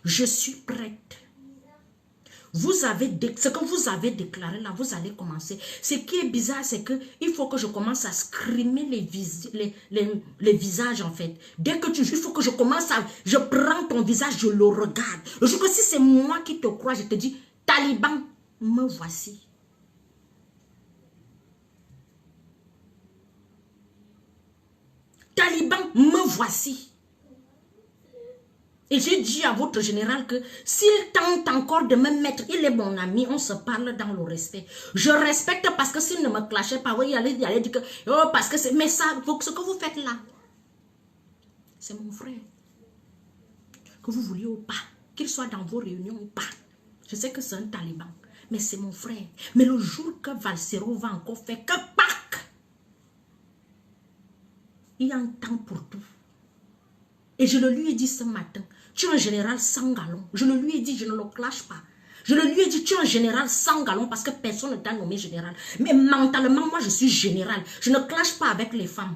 je suis prête. Vous avez ce que vous avez déclaré là, vous allez commencer. Ce qui est bizarre, c'est que il faut que je commence à scrimer les visages en fait. Dès que il faut que je commence à... Je prends ton visage, je le regarde. Le jour que si c'est moi qui te crois, je te dis, Taliban, me voici. Taliban, me voici. Et j'ai dit à votre général que s'il tente encore de me mettre, il est mon ami, on se parle dans le respect. Je respecte parce que s'il ne me clashait pas, oui, il allait dire que, oh, parce que c'est, mais ça, ce que vous faites là, c'est mon frère. Que vous vouliez ou pas, qu'il soit dans vos réunions ou pas. Je sais que c'est un taliban, mais c'est mon frère. Mais le jour que Valsero va encore faire que pack, il y a un temps pour tout. Et je le lui ai dit ce matin, tu es un général sans galon. Je le lui ai dit, je ne le clash pas. Je le lui ai dit, tu es un général sans galon parce que personne ne t'a nommé général. Mais mentalement, moi, je suis général. Je ne clash pas avec les femmes.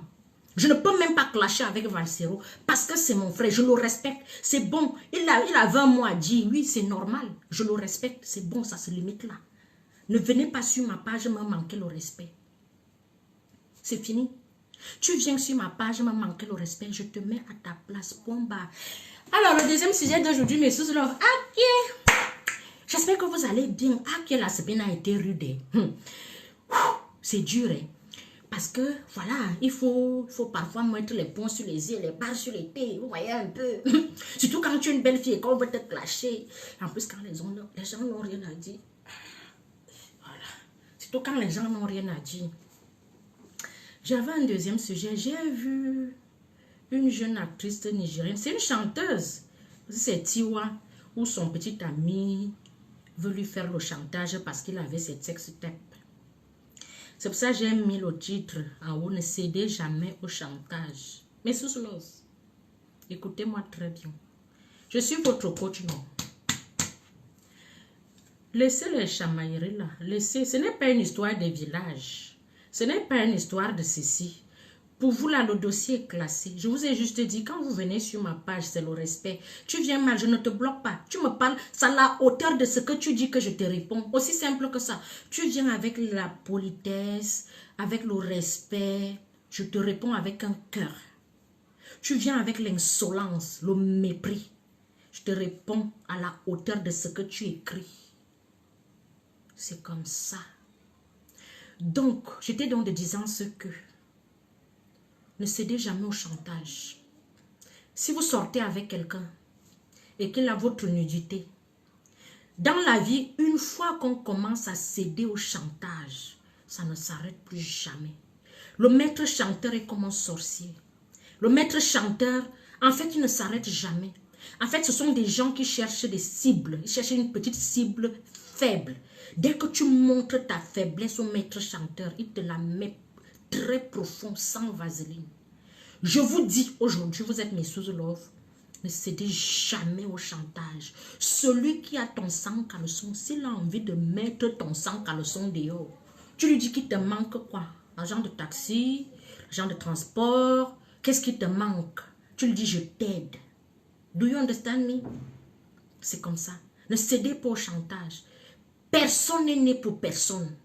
Je ne peux même pas clasher avec Valsero parce que c'est mon frère. Je le respecte. C'est bon. Il a 20 mois à dire, oui, c'est normal. Je le respecte. C'est bon, ça se limite là. Ne venez pas sur ma page me manquer le respect. C'est fini. Tu viens sur ma page me manquer le respect. Je te mets à ta place. Point barre. Alors, le deuxième sujet d'aujourd'hui, mes sous love. Ok. J'espère que vous allez bien. Ok, la semaine a été rude. C'est dur, hein. Parce que, voilà, il faut parfois mettre les points sur les i, les barres sur les t. Vous voyez un peu. Surtout quand tu es une belle fille et qu'on veut te clasher. En plus, quand les gens n'ont rien à dire. Voilà. Surtout quand les gens n'ont rien à dire. J'avais un deuxième sujet. J'ai vu une jeune actrice nigérienne. C'est une chanteuse. C'est Tiwa, où son petit ami veut lui faire le chantage parce qu'il avait ses sextapes. C'est pour ça que j'ai mis le titre en haut. Ne cédez jamais au chantage. Mais sous l'os, écoutez-moi très bien. Je suis votre coach, non? Laissez les chamailleries là. Laissez. Ce n'est pas une histoire des villages. Ce n'est pas une histoire de ceci. Pour vous, là, le dossier est classé. Je vous ai juste dit, quand vous venez sur ma page, c'est le respect. Tu viens mal, je ne te bloque pas. Tu me parles, c'est à la hauteur de ce que tu dis que je te réponds. Aussi simple que ça. Tu viens avec la politesse, avec le respect. Je te réponds avec un cœur. Tu viens avec l'insolence, le mépris. Je te réponds à la hauteur de ce que tu écris. C'est comme ça. Donc, j'étais donc de disant ce que ne cédez jamais au chantage. Si vous sortez avec quelqu'un et qu'il a votre nudité, dans la vie, une fois qu'on commence à céder au chantage, ça ne s'arrête plus jamais. Le maître chanteur est comme un sorcier. Le maître chanteur, en fait, il ne s'arrête jamais. En fait, ce sont des gens qui cherchent des cibles. Ils cherchent une petite cible faible. Dès que tu montres ta faiblesse au maître chanteur, il te la met très profond, sans vaseline. Je vous dis aujourd'hui, vous êtes mes sous-love, ne cédez jamais au chantage. Celui qui a ton sang caleçon, s'il a envie de mettre ton sang caleçon dehors, tu lui dis qu'il te manque quoi? L'argent de taxi, l'argent de transport, qu'est-ce qui te manque? Tu lui dis je t'aide. Do you understand me? C'est comme ça. Ne cédez pas au chantage. Personne n'est né pour personne.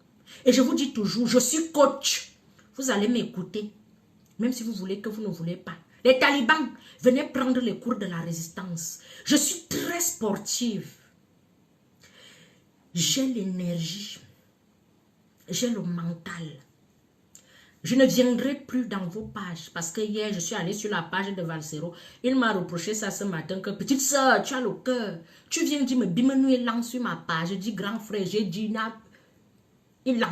Et je vous dis toujours, je suis coach. Vous allez m'écouter. Même si vous voulez que vous ne voulez pas. Les talibans, venez prendre les cours de la résistance. Je suis très sportive. J'ai l'énergie. J'ai le mental. Je ne viendrai plus dans vos pages parce que hier, je suis allée sur la page de Valsero. Il m'a reproché ça ce matin que petite soeur, tu as le cœur. Tu viens dire me bimenu et lance sur ma page. Je dis grand frère, j'ai dit il l'a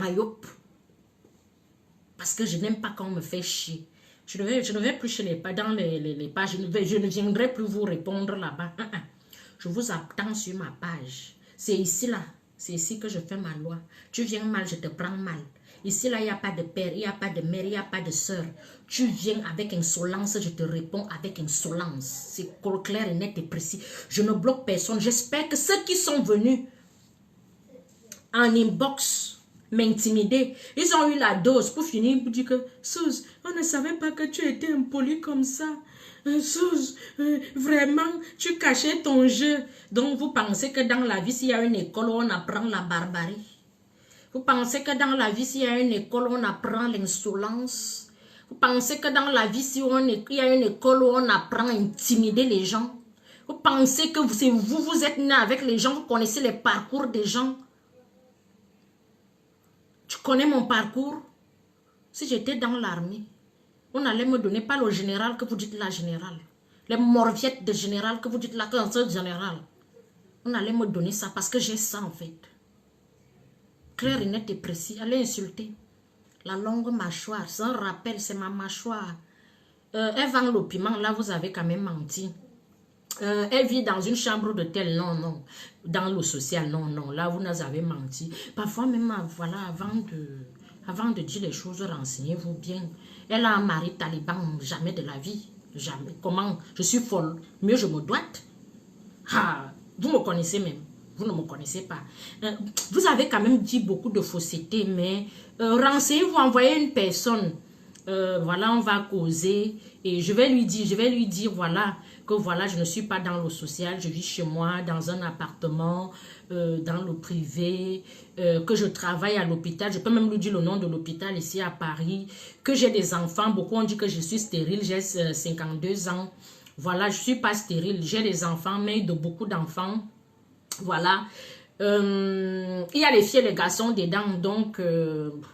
parce que je n'aime pas quand on me fait chier. Je ne vais plus chez dans les pages. Je ne viendrai plus vous répondre là-bas. Je vous attends sur ma page. C'est ici là. C'est ici que je fais ma loi. Tu viens mal, je te prends mal. Ici là, il n'y a pas de père, il n'y a pas de mère, il n'y a pas de soeur. Tu viens avec insolence, je te réponds avec insolence. C'est clair et net et précis. Je ne bloque personne. J'espère que ceux qui sont venus en inbox m'intimider, ils ont eu la dose pour finir pour dire que Suze, on ne savait pas que tu étais impoli comme ça. Suze, vraiment, tu cachais ton jeu. Donc vous pensez que dans la vie, s'il y a une école où on apprend la barbarie. Vous pensez que dans la vie, s'il y a une école où on apprend l'insolence. Vous pensez que dans la vie, s'il y a une école où on apprend à intimider les gens. Vous pensez que vous êtes né avec les gens, vous connaissez les parcours des gens. Tu connais mon parcours? Si j'étais dans l'armée, on allait me donner pas le général que vous dites la générale. Les morviettes de général que vous dites la cancer générale. On allait me donner ça parce que j'ai ça en fait. Clair et net et précis. Allez insulter. La longue mâchoire. C'est un rappel, c'est ma mâchoire. Elle vend le piment. Là, vous avez quand même menti. Elle vit dans une chambre d'hôtel. Non, non. Dans le social. Non, non. Là, vous nous avez menti. Parfois même, voilà, avant de dire les choses, renseignez-vous bien. Elle a un mari taliban. Jamais de la vie. Jamais. Comment? Je suis folle. Mieux je me doite. Ah, vous me connaissez même. Vous ne me connaissez pas. Vous avez quand même dit beaucoup de fausseté, mais renseignez-vous, envoyez une personne. Voilà, on va causer et je vais lui dire, voilà, que voilà, je ne suis pas dans le social, je vis chez moi, dans un appartement, dans le privé, que je travaille à l'hôpital. Je peux même lui dire le nom de l'hôpital ici à Paris, que j'ai des enfants. Beaucoup ont dit que je suis stérile, j'ai 52 ans. Voilà, je ne suis pas stérile, j'ai des enfants, mais de beaucoup d'enfants. Voilà. Il y a les filles et les garçons dedans. Donc,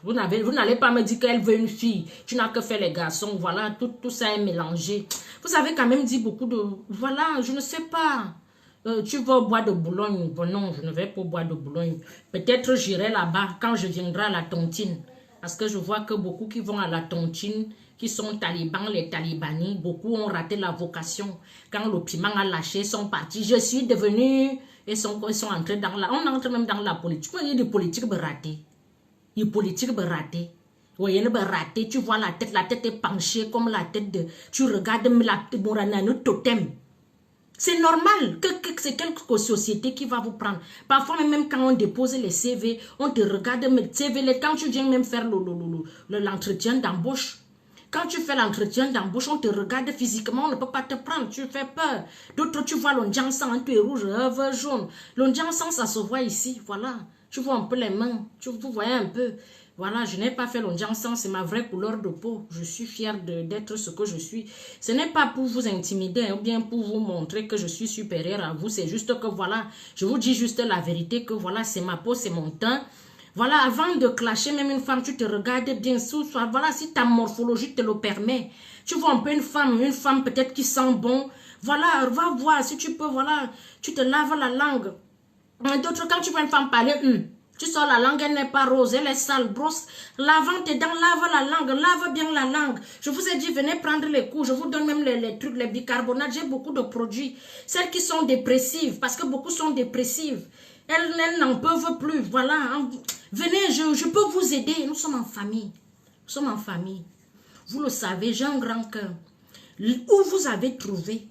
vous n'allez pas me dire qu'elle veut une fille. Tu n'as que fait les garçons. Voilà, tout ça est mélangé. Vous avez quand même dit beaucoup de... Voilà, je ne sais pas. Tu vas au bois de Boulogne. Bon, non, je ne vais pas au bois de Boulogne. Peut-être j'irai là-bas quand je viendrai à la tontine. Parce que je vois que beaucoup qui vont à la tontine, qui sont talibans, les talibani, beaucoup ont raté la vocation. Quand le piment a lâché, ils sont partis. Je suis devenue... Ils sont entrés dans la... On entre même dans la politique. Il y a des politiques ratées. Il y a des politiques ratées. Oui, il y a des ratées. Tu vois la tête est penchée comme la tête de... Tu regardes la totem. C'est normal que c'est quelque société qui va vous prendre. Parfois, même quand on dépose les CV, on te regarde, mais CV, quand tu viens même faire l'entretien d'embauche, quand tu fais l'entretien d'embauche, on te regarde physiquement, on ne peut pas te prendre, tu fais peur. D'autres, tu vois l'ondiansan, tu es rouge, vert, jaune. L'ondiansan, ça se voit ici, voilà. Tu vois un peu les mains, vous voyez un peu. Voilà, je n'ai pas fait l'ondiansan, c'est ma vraie couleur de peau. Je suis fière d'être ce que je suis. Ce n'est pas pour vous intimider ou bien pour vous montrer que je suis supérieure à vous. C'est juste que voilà, je vous dis juste la vérité que voilà, c'est ma peau, c'est mon teint. Voilà, avant de clasher même une femme, tu te regardes bien soit voilà, si ta morphologie te le permet. Tu vois un peu une femme peut-être qui sent bon. Voilà, va voir si tu peux, voilà, tu te laves la langue. D'autres, quand tu vois une femme parler, tu sors la langue, elle n'est pas rose, elle est sale, brosse. Lavant tes dents, lave la langue, lave bien la langue. Je vous ai dit, venez prendre les cours, je vous donne même les trucs, les bicarbonates, j'ai beaucoup de produits. Celles qui sont dépressives, parce que beaucoup sont dépressives. Elles n'en peuvent plus, voilà. Venez, je peux vous aider. Nous sommes en famille. Nous sommes en famille. Vous le savez, j'ai un grand cœur. Où vous avez trouvé,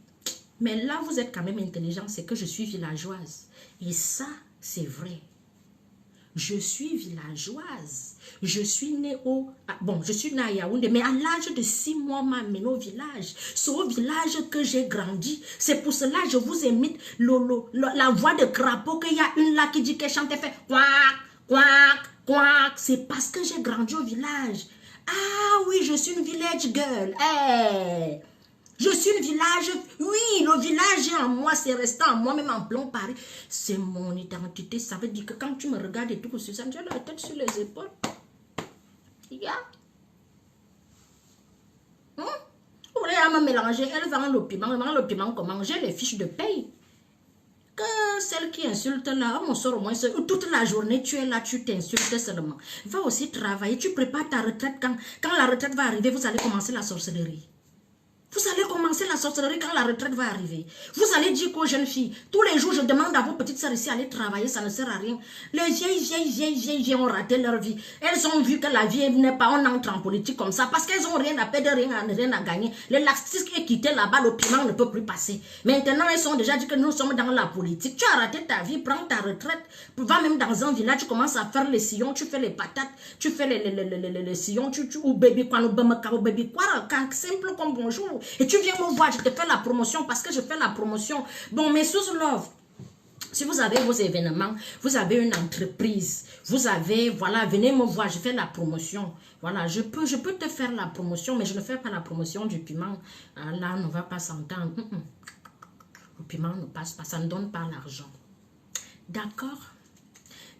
mais là vous êtes quand même intelligent, c'est que je suis villageoise. Et ça, c'est vrai. Je suis villageoise. Je suis née au... Bon, je suis née à Yaoundé, mais à l'âge de 6 mois, on m'a amenée au village. C'est au village que j'ai grandi. C'est pour cela que je vous imite la voix de crapaud, qu'il y a une là qui dit qu'elle chante, elle fait quack, quack, quack. C'est parce que j'ai grandi au village. Ah oui, je suis une village girl. Hey. Je suis le village, oui, le village est en moi, c'est restant en moi, même en plein Paris. C'est mon identité, ça veut dire que quand tu me regardes et tout, Suzanne, tu as la tête sur les épaules. Regarde. Vous voulez me mélanger, elle vend le piment comment? J'ai les fiches de paye. Que celle qui insulte là, on sort au moins, toute la journée tu es là, tu t'insultes seulement. Va aussi travailler, tu prépares ta retraite, quand la retraite va arriver, vous allez commencer la sorcellerie. Vous allez commencer la sorcellerie quand la retraite va arriver. Vous allez dire qu'aux jeunes filles, tous les jours, je demande à vos petites sœurs ici d'aller travailler, ça ne sert à rien. Les vieilles ont raté leur vie. Elles ont vu que la vie n'est pas, on entre en politique comme ça, parce qu'elles n'ont rien à perdre, rien à gagner. L'élastique est quitté là-bas, le piment ne peut plus passer. Maintenant, elles ont déjà dit que nous sommes dans la politique. Tu as raté ta vie, prends ta retraite, va même dans un village, tu commences à faire les sillons, tu fais les patates, tu fais les sillons, ou baby quoi, baby quoi, simple comme bonjour. Et tu viens me voir, je te fais la promotion parce que je fais la promotion. Bon, mes sous love, si vous avez vos événements, vous avez une entreprise, vous avez, voilà, venez me voir, je fais la promotion. Voilà, je peux te faire la promotion, mais je ne fais pas la promotion du piment. Là, on ne va pas s'entendre. Le piment ne passe pas, ça ne donne pas l'argent. D'accord?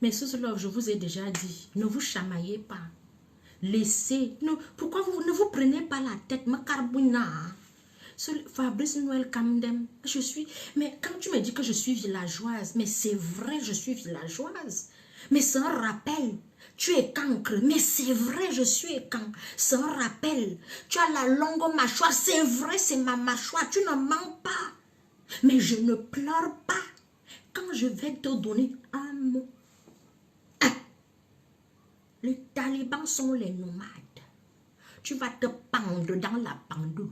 Mais sous love, je vous ai déjà dit, ne vous chamaillez pas. Laissez. Non, pourquoi vous ne vous prenez pas la tête? Fabrice Noël Camdem. Je suis. Mais quand tu me dis que je suis villageoise, mais c'est vrai, je suis villageoise. Mais c'est un rappel. Tu es cancre, mais c'est vrai, je suis cancre. C'est un rappel. Tu as la longue mâchoire, c'est vrai, c'est ma mâchoire. Tu ne mens pas. Mais je ne pleure pas. Quand je vais te donner un mot. Les talibans sont les nomades. Tu vas te pendre dans la pendule.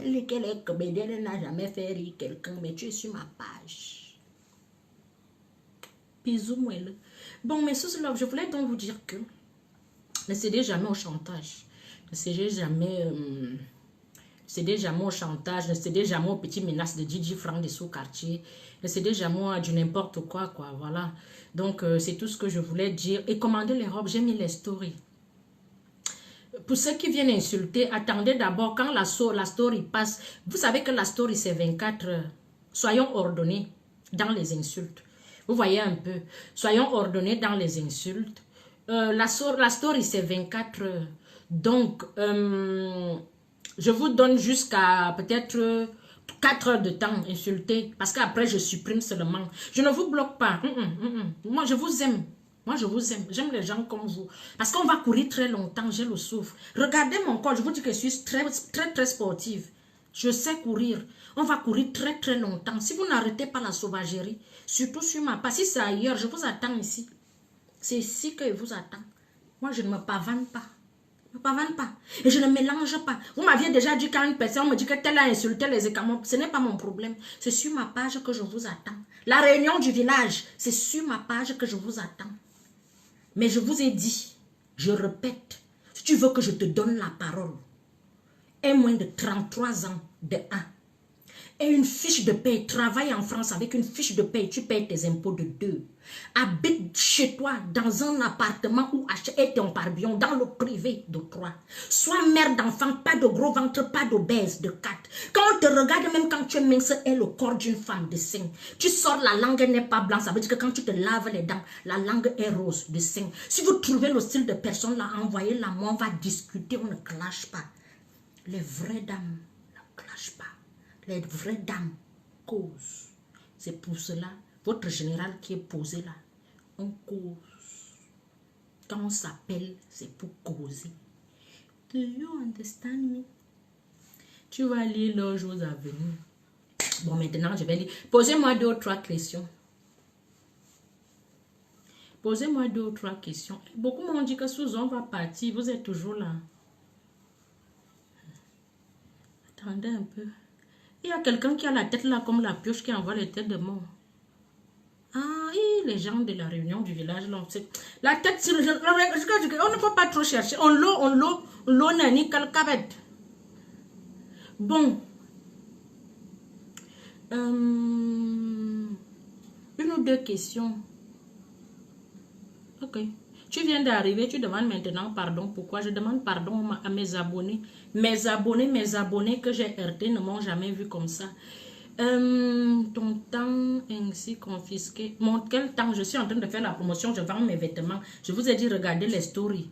Elle n'a jamais fait rire quelqu'un, mais tu es sur ma page. Bisous, moi. Bon, mais sous love, je voulais donc vous dire que ne cédez jamais au chantage. Ne cédez jamais, au chantage. Ne cédez jamais aux petites menaces de 10 francs des sous-quartiers. Ne cédez jamais à du n'importe quoi, voilà. Donc, c'est tout ce que je voulais dire. Et commandez les robes, j'ai mis les stories. Pour ceux qui viennent insulter, attendez d'abord quand la story passe. Vous savez que la story c'est 24 heures. Soyons ordonnés dans les insultes. Vous voyez un peu. Soyons ordonnés dans les insultes. La story c'est 24 heures. Donc, je vous donne jusqu'à peut-être 4 heures de temps insulter. Parce qu'après je supprime seulement. Je ne vous bloque pas. Moi je vous aime. Moi, je vous aime. J'aime les gens comme vous. Parce qu'on va courir très longtemps. J'ai le souffle. Regardez mon corps. Je vous dis que je suis très sportive. Je sais courir. On va courir très longtemps. Si vous n'arrêtez pas la sauvagerie, surtout sur ma part, si c'est ailleurs, je vous attends ici. C'est ici que je vous attends. Moi, je ne me pavane pas. Je ne me pavane pas. Et je ne mélange pas. Vous m'aviez déjà dit quand une personne me dit que telle a insulté les écartements. Ce n'est pas mon problème. C'est sur ma page que je vous attends. La réunion du village, c'est sur ma page que je vous attends. Mais je vous ai dit, je répète, si tu veux que je te donne la parole, aie moins de 33 ans de 1. Et une fiche de paie, travaille en France avec une fiche de paie, tu payes tes impôts de 2. Habite chez toi dans un appartement ou achète ton parbillon dans le privé de 3. Sois mère d'enfant, pas de gros ventre, pas d'obèse de 4. Quand on te regarde, même quand tu es mince, est le corps d'une femme de 5. Tu sors, la langue n'est pas blanche, ça veut dire que quand tu te laves les dents, la langue est rose de 5. Si vous trouvez le style de personne là, envoyez-la, moi on va discuter, on ne clash pas. Les vraies dames ne clashent pas. Les vraies dames causent. C'est pour cela, votre général qui est posé là, on cause. Quand on s'appelle, c'est pour causer. Do you understand me? Tu vas lire leurs jours à venir. Bon, maintenant, je vais lire. Posez-moi 2 ou 3 questions. Posez-moi 2 ou 3 questions. Beaucoup m'ont dit que Susan va partir. Vous êtes toujours là. Attendez un peu. Il y a quelqu'un qui a la tête là comme la pioche qui envoie les têtes de mort. Ah, et les gens de la réunion du village là, la tête sur on ne peut pas trop chercher. On l'eau n'a ni calcabette. Bon. Une ou 2 questions. Ok. Tu viens d'arriver, tu demandes maintenant pardon. Pourquoi? Je demande pardon à mes abonnés. Mes abonnés que j'ai heurtés ne m'ont jamais vu comme ça. Ton temps ainsi confisqué. Quel temps? Je suis en train de faire la promotion, je vends mes vêtements. Je vous ai dit, regardez les stories.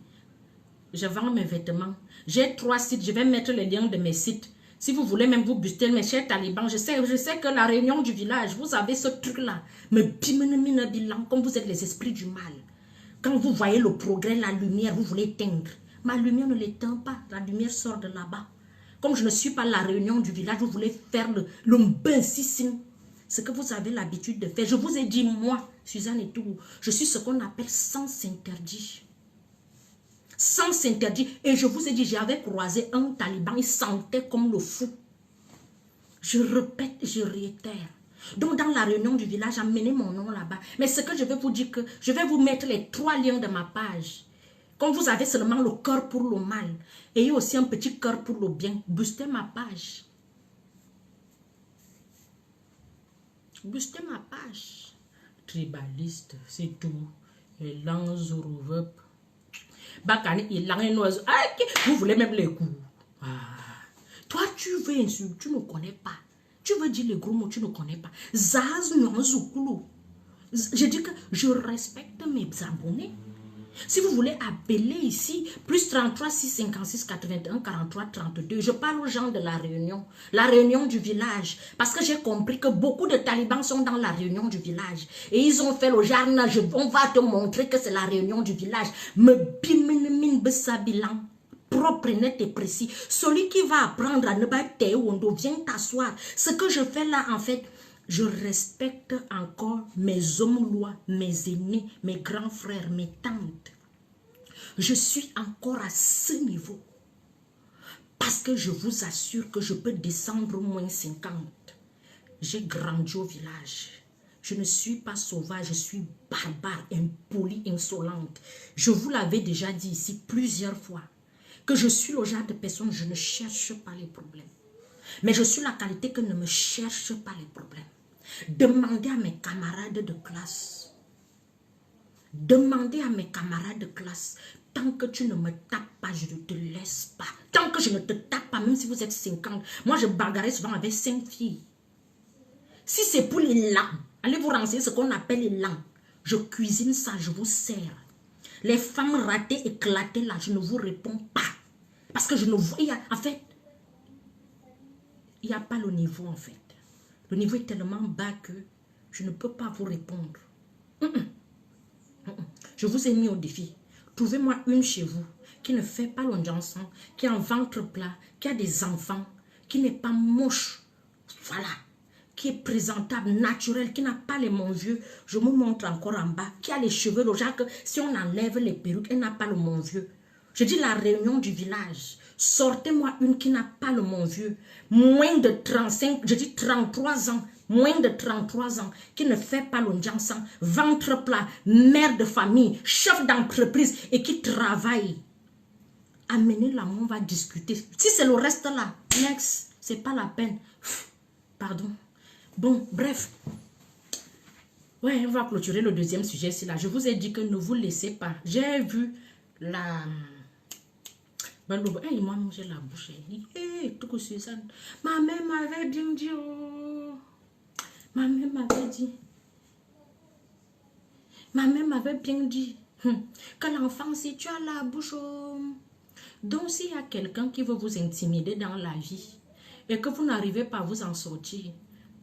Je vends mes vêtements. J'ai 3 sites, je vais mettre les liens de mes sites. Si vous voulez même vous buster, mes chers talibans, je sais que la réunion du village, vous avez ce truc-là. Mais bilan, comme vous êtes les esprits du mal. Quand vous voyez le progrès, la lumière, vous voulez éteindre. Ma lumière ne l'éteint pas, la lumière sort de là-bas. Comme je ne suis pas la réunion du village, vous voulez faire le bain-sissime. Ce que vous avez l'habitude de faire. Je vous ai dit, moi, Suzanne et tout, je suis ce qu'on appelle sans interdit. Sans interdit. Et je vous ai dit, j'avais croisé un taliban, il sentait comme le fou. Je répète, je réitère. Donc, dans la réunion du village, amenez mon nom là-bas. Mais ce que je vais vous dire, que je vais vous mettre les 3 liens de ma page. Comme vous avez seulement le cœur pour le mal, ayez aussi un petit cœur pour le bien. Boostez ma page. Boostez ma page. Tribaliste, c'est tout. Et l'anzourouve. Bakani, il a un oiseau. Vous voulez même les coups. Toi, tu veux insulter, tu ne connais pas. Tu veux dire les gros mots, tu ne connais pas. Zaz Nwanzoukoulou. Je dis que je respecte mes abonnés. Si vous voulez appeler ici, plus 33 656 81 43 32, je parle aux gens de la réunion du village. Parce que j'ai compris que beaucoup de talibans sont dans la réunion du village. Et ils ont fait le genre, on va te montrer que c'est la réunion du village. Me bimin bilan. Propre, net et précis. Celui qui va apprendre à ne pas taire ou on vient t'asseoir. Ce que je fais là, en fait, je respecte encore mes hommes lois, mes aînés, mes grands frères, mes tantes. Je suis encore à ce niveau. Parce que je vous assure que je peux descendre au moins 50. J'ai grandi au village. Je ne suis pas sauvage, je suis barbare, impolie, insolente. Je vous l'avais déjà dit ici plusieurs fois. Que je suis le genre de personne, je ne cherche pas les problèmes. Mais je suis la qualité que ne me cherche pas les problèmes. Demandez à mes camarades de classe. Demandez à mes camarades de classe. Tant que tu ne me tapes pas, je ne te laisse pas. Tant que je ne te tape pas, même si vous êtes 50. Moi, je bagarrais souvent avec 5 filles. Si c'est pour les lents, allez vous renseigner ce qu'on appelle les lents. Je cuisine ça, je vous sers. Les femmes ratées, éclatées là, je ne vous réponds pas. Parce que je ne vois, en fait, il n'y a pas le niveau en fait. Le niveau est tellement bas que je ne peux pas vous répondre. Je vous ai mis au défi. Trouvez-moi une chez vous qui ne fait pas l'onjanson, qui a un ventre plat, qui a des enfants, qui n'est pas moche. Voilà. Qui est présentable, naturel, qui n'a pas les mon vieux. Je me montre encore en bas. Qui a les cheveux, le genre que si on enlève les perruques, elle n'a pas le mon vieux. Je dis la réunion du village. Sortez-moi une qui n'a pas le mon vieux. Moins de 35, je dis 33 ans. Moins de 33 ans. Qui ne fait pas l'onjansan. Ventre plat, mère de famille, chef d'entreprise et qui travaille. Amenez-la, on va discuter. Si c'est le reste là, next, c'est pas la peine. Pardon. Bon, bref. Ouais, on va clôturer le deuxième sujet ici là. Je vous ai dit que ne vous laissez pas. J'ai vu la... Hey, moi-même, j'ai la bouche. Hey, tout que Suzanne. Ma mère m'avait bien dit. Oh. Ma mère m'avait dit. Ma mère m'avait bien dit. Que l'enfant, si tu as la bouche. Oh. Donc, s'il y a quelqu'un qui veut vous intimider dans la vie et que vous n'arrivez pas à vous en sortir,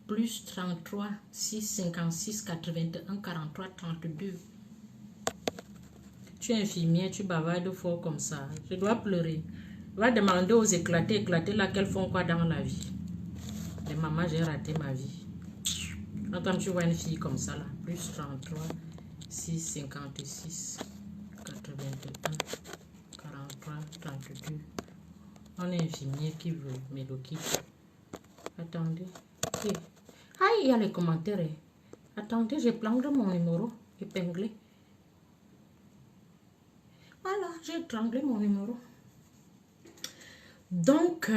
plus 33, 6, 56, 81, 43, 32. Tu es infirmière, tu bavardes fort comme ça. Je dois pleurer. Va demander aux éclatés là qu'elles font quoi dans la vie. Les mamans, j'ai raté ma vie. Quand tu vois une fille comme ça là, plus 33, 6, 56, 81, 43, 32. On est infirmière qui veut, mais le qui. Attendez. Okay. Ah, il y a les commentaires. Attendez, je prends mon numéro épinglé. Voilà, j'ai étranglé mon numéro. Donc,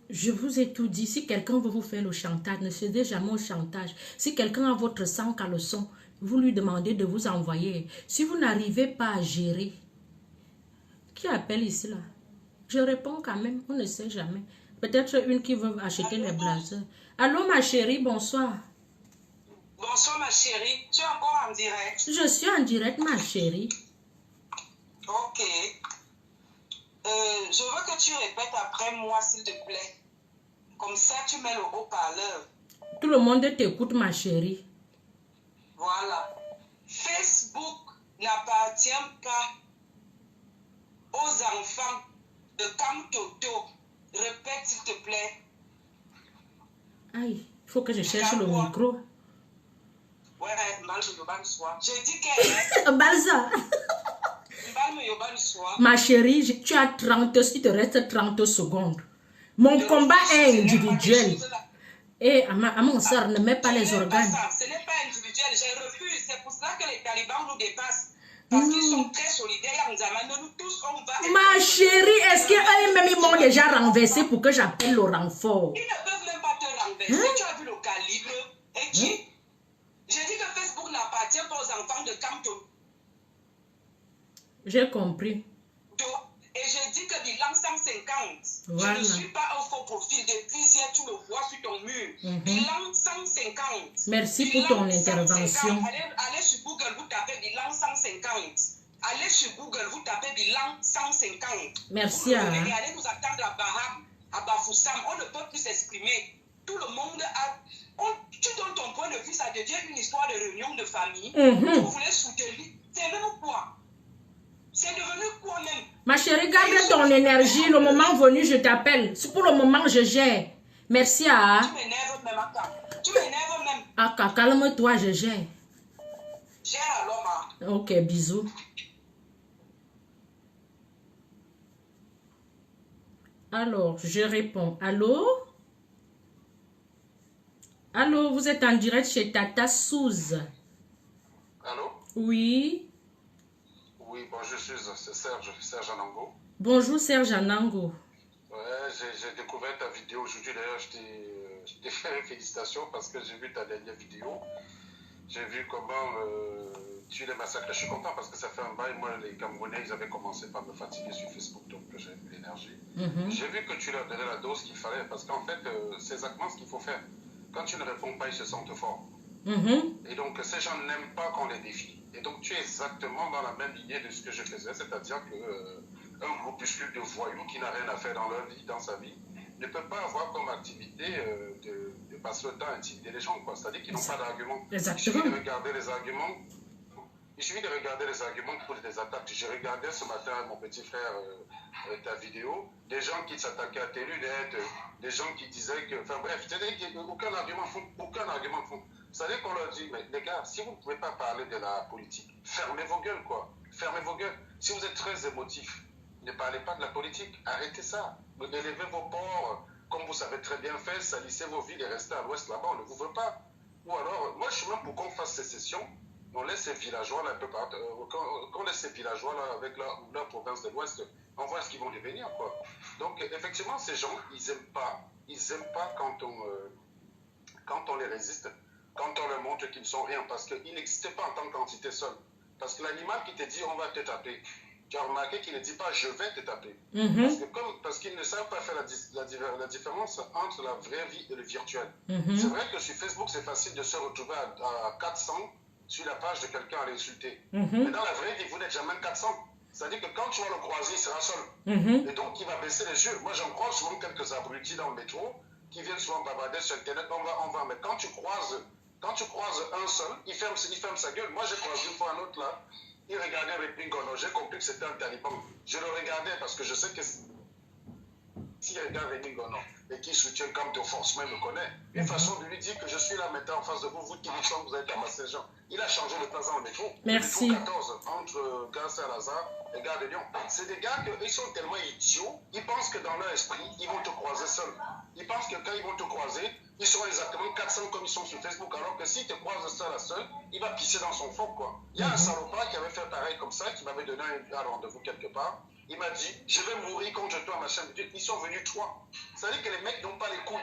je vous ai tout dit. Si quelqu'un veut vous faire le chantage, ne cédez jamais au chantage. Si quelqu'un a votre sang caleçon, vous lui demandez de vous envoyer. Si vous n'arrivez pas à gérer, qui appelle ici là? Je réponds quand même, on ne sait jamais. Peut-être une qui veut acheter les blazers. Allô ma chérie, bonsoir. Bonsoir ma chérie, tu es encore en direct? Je suis en direct ma chérie. Ok. Je veux que tu répètes après moi s'il te plaît. Comme ça tu mets le haut-parleur. Tout le monde t'écoute ma chérie. Voilà. Facebook n'appartient pas aux enfants de Kamtoto. Répète s'il te plaît. Aïe, il faut que je cherche le micro. Ouais, mal me yoban soir. J'ai dit que... Balza. Mal me yoban soir. Ma chérie, tu as 30, il te reste 30 secondes. Mon combat est individuel. Et à mon soeur, ne mets pas les organes. Ce n'est pas individuel, je refuse. C'est pour cela que les talibans nous dépassent. Parce qu'ils sont très solidaires. Nous tous, on va... Ma chérie, est-ce qu'eux-mêmes ils m'ont déjà renversé pour que j'appelle le renfort? Ils ne peuvent même pas te renverser. Tu as vu le calibre et qui... J'ai dit que Facebook n'appartient pas aux enfants de Kamto. J'ai compris. Et je dis que bilan 150. Voilà. Je ne suis pas un faux profil. Depuis hier, tu me vois sur ton mur. Bilan 150. Merci pour ton intervention. Allez sur Google, vous tapez bilan 150. Allez sur Google, vous tapez bilan 150. Merci à... Regardez, nous attendre à Baham, à Bafoussam. On ne peut plus s'exprimer. Tout le monde a... tu donnes ton point de vue, ça devient une histoire de réunion de famille. Vous voulez soutenir. C'est même quoi? C'est devenu quoi même? Ma chérie, garde ton énergie. Le moment venu, je t'appelle. Pour le moment, je gère. Merci à... Tu m'énerves même, Aka. Tu m'énerves même. Aka, calme-toi, je gère. Gère alors, ma. Ok, bisous. Alors, je réponds. Allô? Allô, vous êtes en direct chez Tata Souz. Allô? Oui. Oui, bonjour, c'est Serge Anango. Bonjour Serge Anango. Ouais, j'ai découvert ta vidéo aujourd'hui. D'ailleurs, je t'ai fait félicitations parce que j'ai vu ta dernière vidéo. J'ai vu comment tu les massacres. Je suis content parce que ça fait un bail. Moi, les Camerounais, ils avaient commencé par me fatiguer sur Facebook, donc j'ai eu l'énergie. J'ai vu que tu leur donnais la dose qu'il fallait parce qu'en fait, c'est exactement ce qu'il faut faire. Quand tu ne réponds pas, ils se sentent forts. Et donc, ces gens n'aiment pas qu'on les défie. Et donc, tu es exactement dans la même lignée de ce que je faisais, c'est-à-dire qu'un groupuscule de voyous qui n'a rien à faire dans leur vie, dans sa vie, ne peut pas avoir comme activité de passer le temps à intimider les gens. C'est-à-dire qu'ils n'ont pas d'arguments. Il suffit de regarder les arguments. Il suffit de regarder les arguments pour des attaques. J'ai regardé ce matin, mon petit frère, ta vidéo, des gens qui s'attaquaient à tes lunettes, des gens qui disaient que... Enfin bref, c'est-à-dire qu'il n'y a aucun argument de fond. Aucun argument de fond. C'est-à-dire qu'on leur dit, mais les gars, si vous ne pouvez pas parler de la politique, fermez vos gueules, quoi. Fermez vos gueules. Si vous êtes très émotif, ne parlez pas de la politique. Arrêtez ça. Élevez vos ports, comme vous savez très bien faire, salissez vos villes et restez à l'ouest là-bas, on ne vous veut pas. Ou alors, moi je suis même pour qu'on fasse sécession. On laisse ces villageois-là un peu partout. Qu'on laisse ces villageois-là avec leur province de l'Ouest, on voit ce qu'ils vont devenir, quoi. Donc, effectivement, ces gens, ils n'aiment pas quand on les résiste, quand on leur montre qu'ils ne sont rien, parce qu'ils n'existent pas en tant qu'entité seule. Parce que l'animal qui te dit on va te taper, tu as remarqué qu'il ne dit pas je vais te taper. Parce qu'ils ne savent pas faire la différence entre la vraie vie et le virtuel. C'est vrai que sur Facebook, c'est facile de se retrouver à 400 sur la page de quelqu'un à l'insulter. Mais dans la vraie vie, vous n'êtes jamais 400. C'est-à-dire que quand tu vas le croiser, il sera seul. Et donc, il va baisser les yeux. Moi, j'en croise souvent quelques abrutis dans le métro qui viennent souvent bavarder sur Internet. On va. Mais quand tu croises un seul, il ferme sa gueule. Moi, j'ai croisé une fois un autre là. Il regardait avec Bingono. J'ai compris que c'était un taliban. Je le regardais parce que je sais que s'il regarde avec Bingono et qui soutient comme de forcément me connaît, une façon de lui dire que je suis là maintenant en face de vous, vous qui me semble, vous avez amassé les gens. Il a changé de place dans le métro. Merci. Le métro 14, entre Gare Saint-Lazare et Gare de Lyon. C'est des gars qui sont tellement idiots, ils pensent que dans leur esprit, ils vont te croiser seul. Ils pensent que quand ils vont te croiser, ils seront exactement 400 comme ils sont sur Facebook, alors que s'ils te croisent seul à seul, il va pisser dans son fond, quoi. Il y a un salopard qui avait fait pareil comme ça, qui m'avait donné un rendez-vous quelque part. Il m'a dit, je vais mourir contre toi, machin. Ils sont venus 3. C'est-à-dire que les mecs n'ont pas les couilles.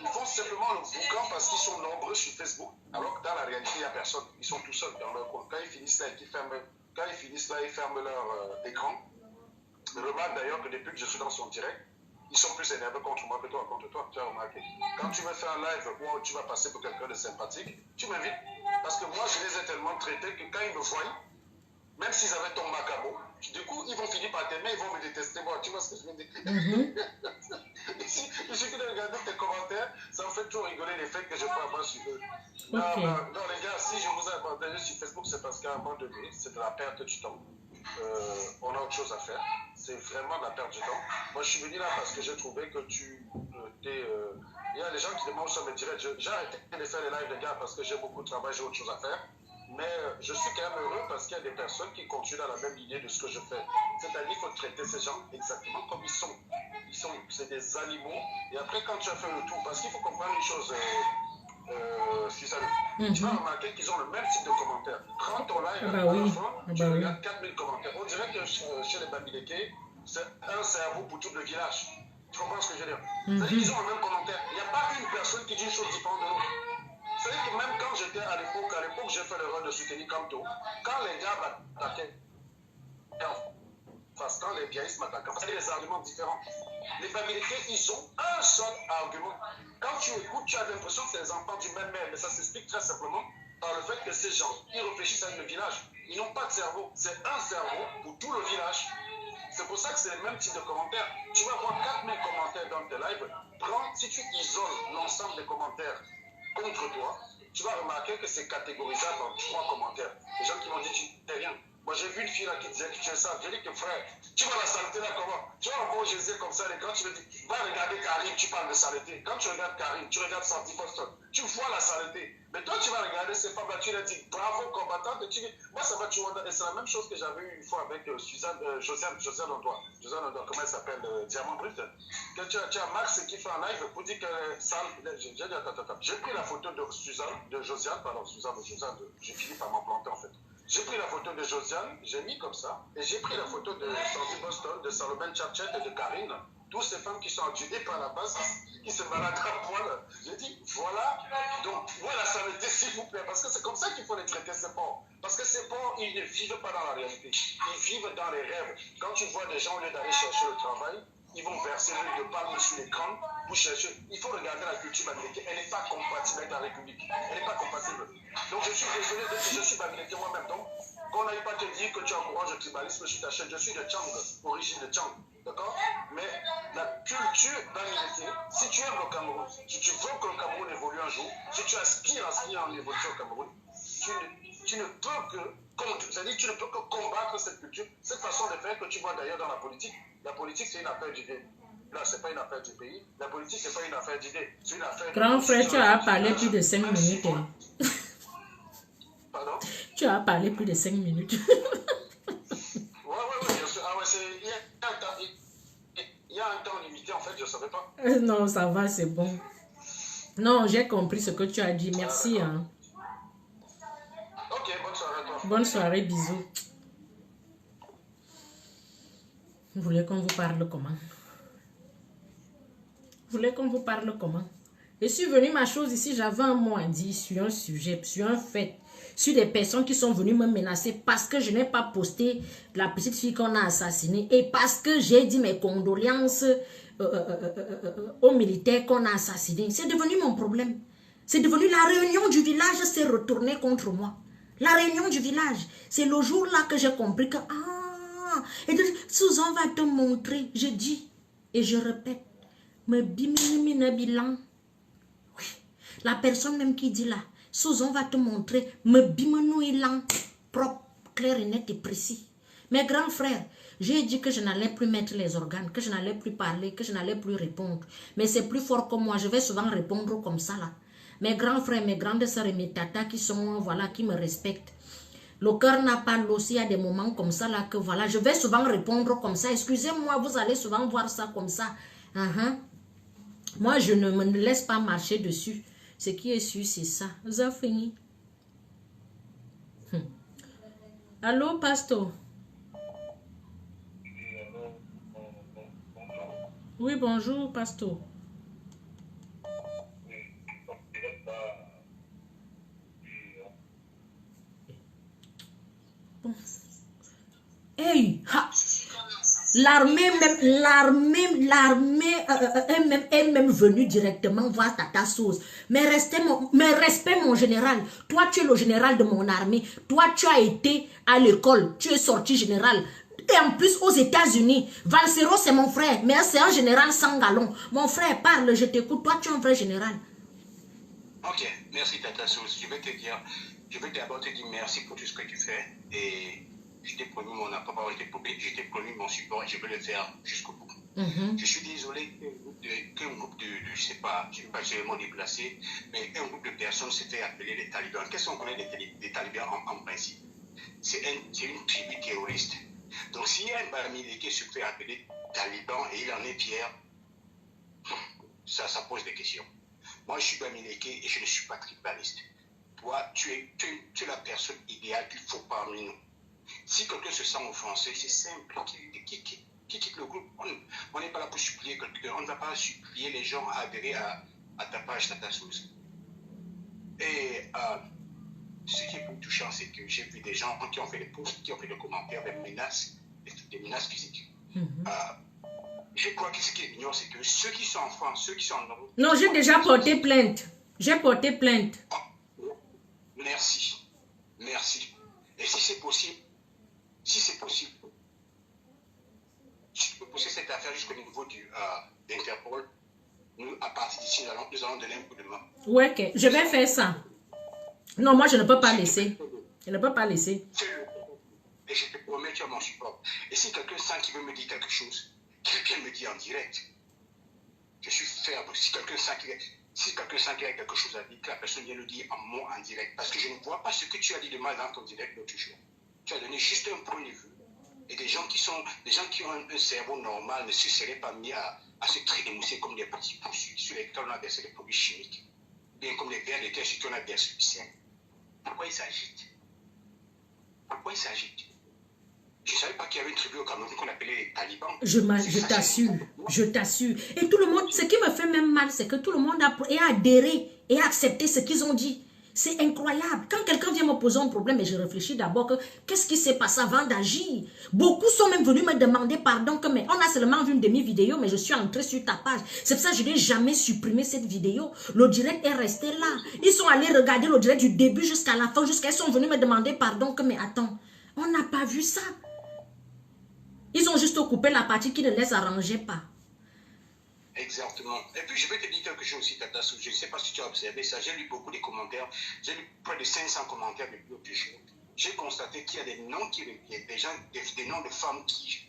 Ils font simplement le boucan parce qu'ils sont nombreux sur Facebook, alors que dans la réalité, il n'y a personne. Ils sont tout seuls dans leur coin. Quand ils finissent là, ils ferment leur écran. Je remarque d'ailleurs que depuis que je suis dans son direct, ils sont plus énervés contre moi que toi, contre toi. Tu as remarqué. Quand tu veux faire un live où tu vas passer pour quelqu'un de sympathique, tu m'invites. Parce que moi, je les ai tellement traités que quand ils me voient, même s'ils avaient ton macabo, du coup, ils vont finir par t'aimer, ils vont me détester. Moi, tu vois ce que je veux dire? Il suffit de regarder tes commentaires, ça me fait toujours rigoler les faits que je peux avoir sur eux. Non, les gars, si je vous ai abandonné sur Facebook, c'est parce qu'à un moment donné, c'est de la perte du temps. On a autre chose à faire. C'est vraiment de la perte du temps. Moi, je suis venu là parce que j'ai trouvé que il y a des gens qui demandent sur mes directs. J'ai arrêté de faire les lives, les gars, parce que j'ai beaucoup de travail, j'ai autre chose à faire. Mais je suis quand même heureux parce qu'il y a des personnes qui continuent dans la même lignée de ce que je fais. C'est-à-dire qu'il faut traiter ces gens exactement comme ils sont. C'est des animaux. Et après, quand tu as fait le tour, parce qu'il faut comprendre une chose, tu vas remarquer qu'ils ont le même type de commentaires. Prends ton live, tu regardes 4000 commentaires. On dirait que chez les Bamileke, c'est un cerveau pour tout le village. Tu comprends ce que je veux dire? C'est-à-dire qu'ils ont le même commentaire. Il n'y a pas une personne qui dit une chose différente de l'autre. C'est-à-dire que même quand j'étais à l'époque, j'ai fait l'erreur de soutenir Kamto, quand les gars m'attaquaient, quand les gays m'attaquaient, c'était des arguments différents. Les Bamileke, ils ont un seul argument. Quand tu écoutes, tu as l'impression que c'est les enfants du même mère, mais ça s'explique très simplement par le fait que ces gens, ils réfléchissent avec le village. Ils n'ont pas de cerveau. C'est un cerveau pour tout le village. C'est pour ça que c'est le même type de commentaires. Tu vas voir 4000 commentaires dans tes lives. Si tu isoles l'ensemble des commentaires contre toi, tu vas remarquer que c'est catégorisable en 3 commentaires. Les gens qui m'ont dit tu n'es rien. Moi j'ai vu une fille là qui disait que tu es ça. J'ai dit que frère, tu vois la saleté là comment? Tu vois encore Jésus comme ça, et quand tu me dis, va regarder Karim, tu parles de saleté. Quand tu regardes Karim, tu regardes Sandy Boston, tu vois la saleté. Mais toi tu vas regarder ces femmes là, tu leur dis bravo combattante, et tu dis, moi ça va, tu vois, et c'est la même chose que j'avais eu une fois avec Josiane Ondoa, comment elle s'appelle, Diamant Brut. Que tu as Max qui fait un live pour dire que j'ai pris la photo de Josiane, j'ai fini par m'en planter en fait. J'ai pris la photo de Josiane, j'ai mis comme ça, et j'ai pris la photo de Sandy Boston, de Salomon Tchatchet et de Karine, toutes ces femmes qui sont endurées par la base, qui se baladent à poil. J'ai dit, voilà, donc, voilà, ça m'était s'il vous plaît, parce que c'est comme ça qu'il faut les traiter, ces porcs. Parce que ces porcs, ils ne vivent pas dans la réalité, ils vivent dans les rêves. Quand tu vois des gens, au lieu d'aller chercher le travail, ils vont verser l'huile de palme sur l'écran pour chercher. Il faut regarder la culture bamileke. Elle n'est pas compatible avec la République. Elle n'est pas compatible. Donc je suis désolé de dire que je suis bamileke moi-même. Donc, qu'on n'aille pas te dire que tu encourages le tribalisme sur ta chaîne. Je suis de Tchang, origine de Tchang. D'accord? Mais la culture bamileke, si tu aimes le Cameroun, si tu veux que le Cameroun évolue un jour, si tu aspires à en évolution au Cameroun, tu ne peux que contre, c'est-à-dire tu ne peux que combattre cette culture, cette façon de faire que tu vois d'ailleurs dans la politique. La politique, c'est une affaire d'idées. Là, ce n'est pas une affaire du pays. La politique, ce n'est pas une affaire d'idées. C'est une affaire de... Grand frère, tu as parlé plus de 5 minutes. Pardon? Tu as parlé plus de 5 minutes. Oui, bien sûr. Ah ouais, il y a un temps limité, en fait, je ne savais pas. Non, ça va, c'est bon. Non, j'ai compris ce que tu as dit. Merci. Hein. Ok, bonne soirée à toi. Bonne soirée, bisous. Vous voulez qu'on vous parle comment? Vous voulez qu'on vous parle comment? Je suis venue, ma chose ici, j'avais un mot à dire sur un sujet, sur un fait, sur des personnes qui sont venues me menacer parce que je n'ai pas posté la petite fille qu'on a assassinée et parce que j'ai dit mes condoléances aux militaires qu'on a assassinés. C'est devenu mon problème. C'est devenu la réunion du village s'est retournée contre moi. La réunion du village. C'est le jour-là que j'ai compris que... et Susan va te montrer, je dis et je répète, me bimini bilan. Oui, la personne même qui dit là, Susan va te montrer, me bimini bilan, propre, clair et net et précis. Mes grands frères, j'ai dit que je n'allais plus mettre les organes, que je n'allais plus parler, que je n'allais plus répondre. Mais c'est plus fort que moi, je vais souvent répondre comme ça là. Mes grands frères, mes grandes sœurs et mes tatas qui sont, voilà, qui me respectent. Le cœur n'a pas l'os, il y a des moments comme ça là que voilà, je vais souvent répondre comme ça. Excusez-moi, vous allez souvent voir ça comme ça. Moi, je ne me laisse pas marcher dessus. Ce qui est sûr, c'est ça. Vous avez fini. Allô, Pasto? Oui, bonjour, Pasto. Bon. Hey, l'armée est même venue directement voir Tata Sauce. Mais respect mon général. Toi, tu es le général de mon armée. Toi, tu as été à l'école. Tu es sorti général. Et en plus, aux États-Unis, Valsero, c'est mon frère. Mais c'est un général sans galon. Mon frère, parle, je t'écoute. Toi, tu es un vrai général. Ok, merci Tata Sauce. Je vais d'abord te dire merci pour tout ce que tu fais. Et je t'ai promis mon appareil public, je t'ai promis mon support et je vais le faire jusqu'au bout. Je suis désolé qu'un groupe de je sais pas généralement déplacé, mais un groupe de personnes s'est fait appeler les talibans. Qu'est-ce qu'on connaît des talibans en principe? C'est une tribu terroriste. Donc s'il y a un Bamileke qui se fait appeler taliban et il en est fier, ça pose des questions. Moi, je suis Bamileke et je ne suis pas tribaliste. Toi, tu es la personne idéale qu'il faut parmi nous. Si quelqu'un se sent offensé, c'est simple. Qui quitte le groupe. On n'est pas là pour supplier quelqu'un. On ne va pas supplier les gens à adhérer à ta page, Tata Sauce. Et ce qui est plus touchant, c'est que j'ai vu des gens qui ont fait des posts, qui ont fait des commentaires, des menaces physiques. Je crois que ce qui est mignon, c'est que ceux qui sont en France, ceux qui sont en Europe... Non, j'ai déjà porté plainte. J'ai porté plainte. Merci. Et si c'est possible, tu peux pousser cette affaire jusqu'au niveau d'Interpol. Nous, à partir d'ici, nous allons donner un coup de main. Ouais, ok. Je vais faire ça. Non, moi, je ne peux pas laisser. Je ne peux pas laisser. Et je te promets, tu as mon support. Et si quelqu'un sent qu'il veut me dire quelque chose, quelqu'un me dit en direct. Je suis ferme. Si quelqu'un sent qu'il y a quelque chose à dire, que la personne vient le dire en moi en direct. Parce que je ne vois pas ce que tu as dit de mal dans ton direct l'autre jour. Tu as donné juste un point de vue. Et des gens qui ont un cerveau normal ne se seraient pas mis à se trémousser comme des petits poussus sur lesquels on a versé des produits chimiques. Bien comme les vers de terre sur lesquels on a versé du sel. Pourquoi ils s'agitent? Je ne savais pas qu'il y avait une tribu au Cameroun qu'on appelait les talibans. Je t'assure. Et tout le monde, ce qui me fait même mal, c'est que tout le monde a adhéré et a accepté ce qu'ils ont dit. C'est incroyable. Quand quelqu'un vient me poser un problème, et je réfléchis d'abord que qu'est-ce qui s'est passé avant d'agir. Beaucoup sont même venus me demander pardon. Mais on a seulement vu une demi-vidéo, mais je suis entrée sur ta page. C'est pour ça que je n'ai jamais supprimé cette vidéo. Le direct est resté là. Ils sont allés regarder le direct du début jusqu'à la fin, jusqu'à ils sont venus me demander pardon. Mais attends, on n'a pas vu ça. Ils ont juste coupé la partie qui ne les arrangeait pas. Exactement. Et puis, je vais te dire quelque chose aussi, Tata Sauce. Je ne sais pas si tu as observé ça. J'ai lu beaucoup de commentaires. J'ai lu près de 500 commentaires depuis l'autre jour. J'ai constaté qu'il y a des noms qui reviennent, des noms de femmes qui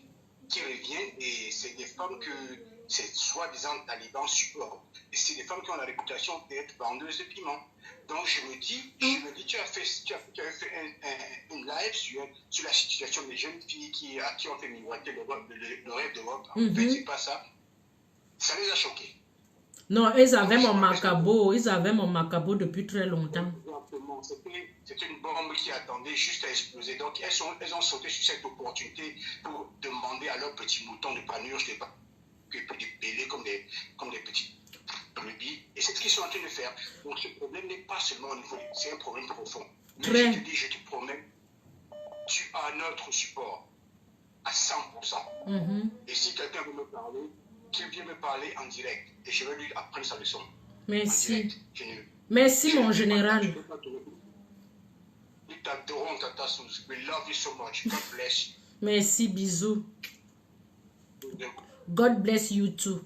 reviennent. Et c'est des femmes que c'est soi-disant talibans supportent. Et c'est des femmes qui ont la réputation d'être vendeuses de piment. Donc, je me dis, tu as fait une live sur la situation des jeunes filles à qui ont fait miroiter le rêve d'Europe. En fait, c'est pas ça. Ça les a choqués. Non, ils avaient mon macabo. Ils avaient mon macabo depuis très longtemps. Exactement. C'était une bombe qui attendait juste à exploser. Donc, elles ont sauté sur cette opportunité pour demander à leurs petits moutons de panurge, de bêler comme des petits brebis. Et c'est ce qu'ils sont en train de faire. Donc, ce problème n'est pas seulement au niveau, c'est un problème profond. Mais je te dis, je te promets, tu as notre support à 100%. Et si quelqu'un veut me parler, qu'il vienne me parler en direct et je vais lui apprendre sa leçon. Merci. Merci, mon général. Nous t'adorons, Tata Sauce. We love you so much. God bless you. Merci, bisous. God bless you too.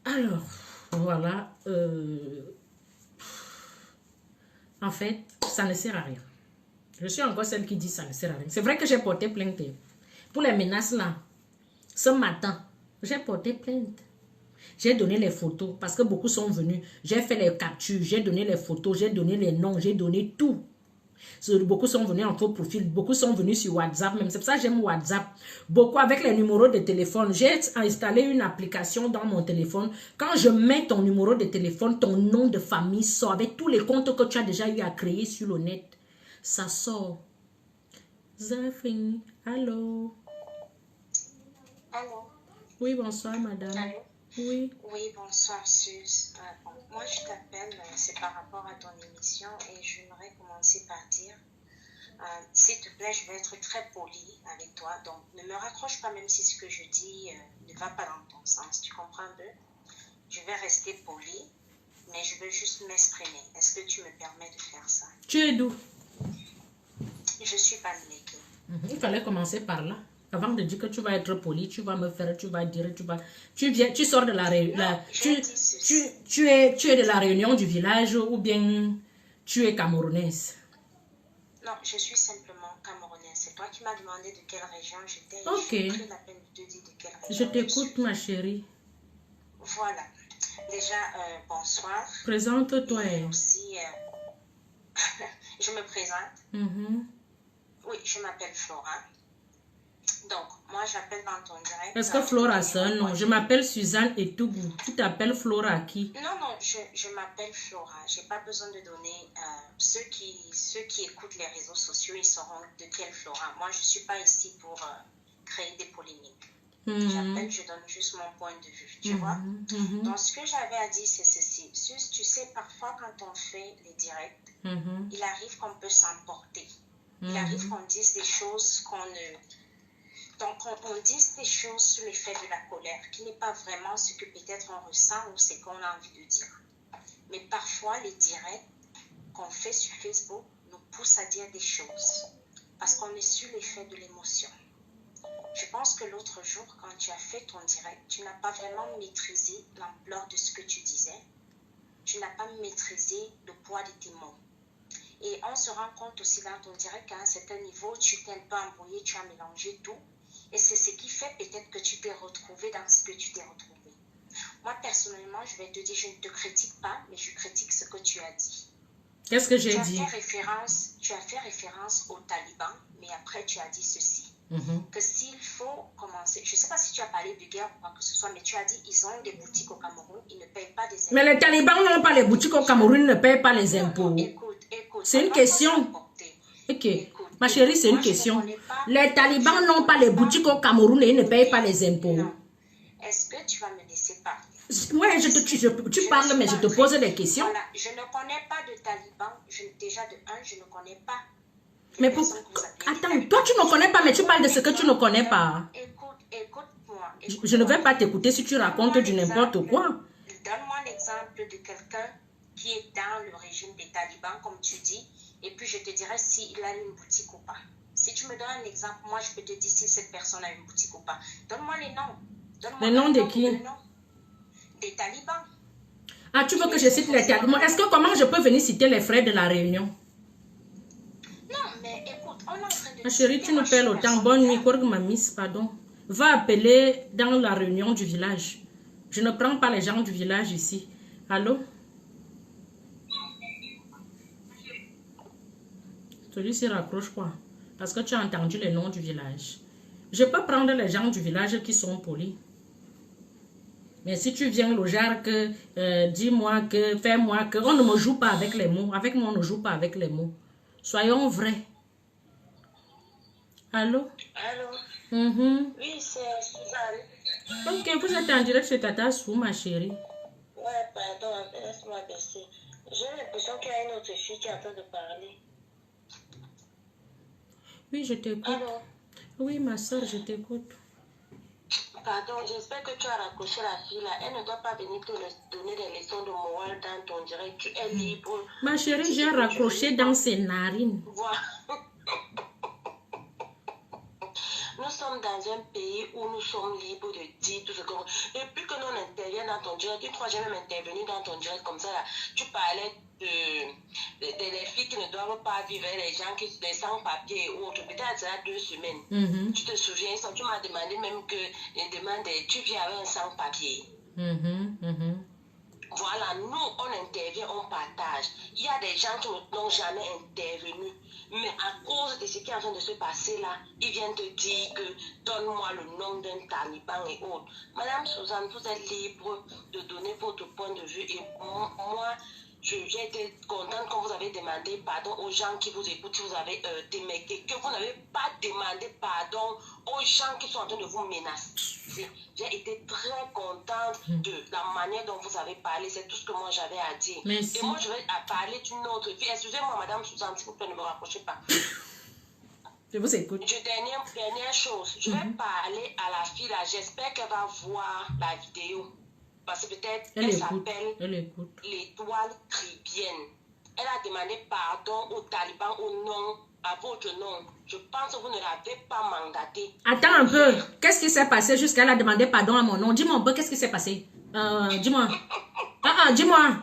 Alors, voilà. En fait, ça ne sert à rien. Je suis encore celle qui dit ça ne sert à rien. C'est vrai que j'ai porté plainte. Pour les menaces là, ce matin, j'ai porté plainte. J'ai donné les photos parce que beaucoup sont venus. J'ai fait les captures, j'ai donné les photos, j'ai donné les noms, j'ai donné tout. Beaucoup sont venus en faux profil, beaucoup sont venus sur WhatsApp, même c'est pour ça que j'aime WhatsApp. Beaucoup avec les numéros de téléphone. J'ai installé une application dans mon téléphone. Quand je mets ton numéro de téléphone, ton nom de famille sort avec tous les comptes que tu as déjà eu à créer sur le net. Ça sort. Zafin, allô? Allô? Oui, bonsoir, madame. Allô? Oui. Oui, bonsoir, Suze. Moi, je t'appelle, c'est par rapport à ton émission et j'aimerais commencer par dire S'il te plaît, je vais être très polie avec toi. Donc, ne me raccroche pas même si ce que je dis ne va pas dans ton sens. Tu comprends un peu? Je vais rester polie, mais je veux juste m'exprimer. Est-ce que tu me permets de faire ça? Tu es d'où? Je suis Bamileke. Il fallait commencer par là. Avant de dire que tu vas être poli, tu vas me faire, tu vas dire, tu sors de la réunion. Tu es de la réunion du village ou bien tu es camerounaise? Non, je suis simplement camerounaise. C'est toi qui m'as demandé de quelle région j'étais. Ok. J'ai pris la peine de te dire de quelle région Je t'écoute, ma chérie. Voilà. Déjà, bonsoir. Présente-toi. Et aussi, je me présente. Oui, je m'appelle Flora. Donc, moi, j'appelle dans ton direct. Est-ce que Flora, c'est un nom? Je m'appelle Suzanne Etougou. Tu t'appelles Flora à qui? Non, je m'appelle Flora. Je n'ai pas besoin de donner... ceux qui écoutent les réseaux sociaux, ils sauront de quelle Flora. Moi, je ne suis pas ici pour créer des polémiques. J'appelle, je donne juste mon point de vue. Tu vois? Donc, ce que j'avais à dire, c'est ceci. Tu sais, parfois, quand on fait les directs, il arrive qu'on peut s'emporter. Il arrive qu'on dise des choses qu'on ne... Donc, on dit des choses sous l'effet de la colère, qui n'est pas vraiment ce que peut-être on ressent ou ce qu'on a envie de dire. Mais parfois, les directs qu'on fait sur Facebook nous poussent à dire des choses, parce qu'on est sous l'effet de l'émotion. Je pense que l'autre jour, quand tu as fait ton direct, tu n'as pas vraiment maîtrisé l'ampleur de ce que tu disais. Tu n'as pas maîtrisé le poids de tes mots. Et on se rend compte aussi dans ton direct qu'à un certain niveau, tu t'es un peu embrouillé, tu as mélangé tout. Et c'est ce qui fait peut-être que tu t'es retrouvé dans ce que tu t'es retrouvé. Moi, personnellement, je vais te dire, je ne te critique pas, mais je critique ce que tu as dit. Qu'est-ce que j'ai dit? Tu as fait référence aux talibans, mais après, tu as dit ceci. Que s'il faut commencer, je ne sais pas si tu as parlé de guerre ou quoi que ce soit, mais tu as dit, ils ont des boutiques au Cameroun, ils ne payent pas des impôts. Mais les talibans n'ont pas les boutiques au Cameroun, ils ne payent pas les impôts. Non, écoute. C'est une question. Ok. Ma chérie, c'est une question. Les talibans n'ont pas les boutiques au Cameroun et ils ne payent pas les impôts. Non. Est-ce que tu vas me laisser parler? Oui, tu parles, mais je te pose des questions. Voilà, je ne connais pas de talibans. Déjà, de un, je ne connais pas. Mais attends, toi tu ne connais pas, mais tu parles de ce que tu ne connais pas. Écoute-moi. Je ne vais pas t'écouter si tu racontes du n'importe quoi. Donne-moi l'exemple de quelqu'un qui est dans le régime des talibans, comme tu dis, et puis je te dirai s'il a une boutique ou pas. Si tu me donnes un exemple, moi je peux te dire si cette personne a une boutique ou pas. Donne-moi les noms. Les noms de qui? Des talibans. Ah, tu veux que je cite les talibans? Est-ce que comment je peux venir citer les frères de la Réunion? Non, mais écoute, on est en train de... Ma chérie, tu nous perds autant. Bonne nuit, ma miss, pardon. Va appeler dans la réunion du village. Je ne prends pas les gens du village ici. Allô? Celui-ci raccroche quoi? Parce que tu as entendu les noms du village. Je peux prendre les gens du village qui sont polis. Mais si tu viens le genre que, dis-moi que, fais-moi que, on ne me joue pas avec les mots. Avec moi, on ne joue pas avec les mots. Soyons vrais. Allô? Allô? Oui, c'est Suzanne. Ok, vous êtes en direct chez Tata Sou, ma chérie. Ouais, pardon, laisse-moi baisser. J'ai l'impression qu'il y a une autre fille qui est en train de parler. Oui, je t'écoute. Allô? Oui, ma soeur, je t'écoute. Pardon, j'espère que tu as raccroché la fille là. Elle ne doit pas venir te donner des leçons de morale dans ton direct. Tu es libre. Ma chérie, j'ai raccroché dans ses narines. Voilà. Nous sommes dans un pays où nous sommes libres de dire tout ce qu'on... Et puis que nous on intervient dans ton direct, une fois j'ai même intervenu dans ton direct comme ça, là, tu parlais des filles qui ne doivent pas vivre, les gens qui sont sans-papiers ou autre. Peut-être ça 2 semaines. Tu te souviens, tu m'as demandé même que tu viens avec un sans-papier. Voilà, nous, on intervient, on partage. Il y a des gens qui n'ont jamais intervenu. Mais à cause de ce qui est en train de se passer là, ils viennent te dire que donne-moi le nom d'un taliban et autres. Madame Suzanne, vous êtes libre de donner votre point de vue. Et moi, j'ai été contente quand vous avez demandé pardon aux gens qui vous écoutent, si vous avez démêqué, que vous n'avez pas demandé pardon aux gens qui sont en train de vous menacer. J'ai été très contente de la manière dont vous avez parlé. C'est tout ce que moi j'avais à dire. Merci. Et moi je vais parler d'une autre fille. Excusez-moi, Madame Suzanne, s'il vous plaît, ne me rapprochez pas. Je vous écoute. Dernière chose, je vais parler à la fille là. J'espère qu'elle va voir la vidéo. Parce que peut-être elle s'appelle l'Étoile Tribienne. Elle a demandé pardon aux talibans au nom, à votre nom. Je pense que vous ne l'avez pas mandaté. Attends un peu. Qu'est-ce qui s'est passé jusqu'à elle a demandé pardon à mon nom? Dis-moi un peu, qu'est-ce qui s'est passé? Dis-moi. Dis-moi.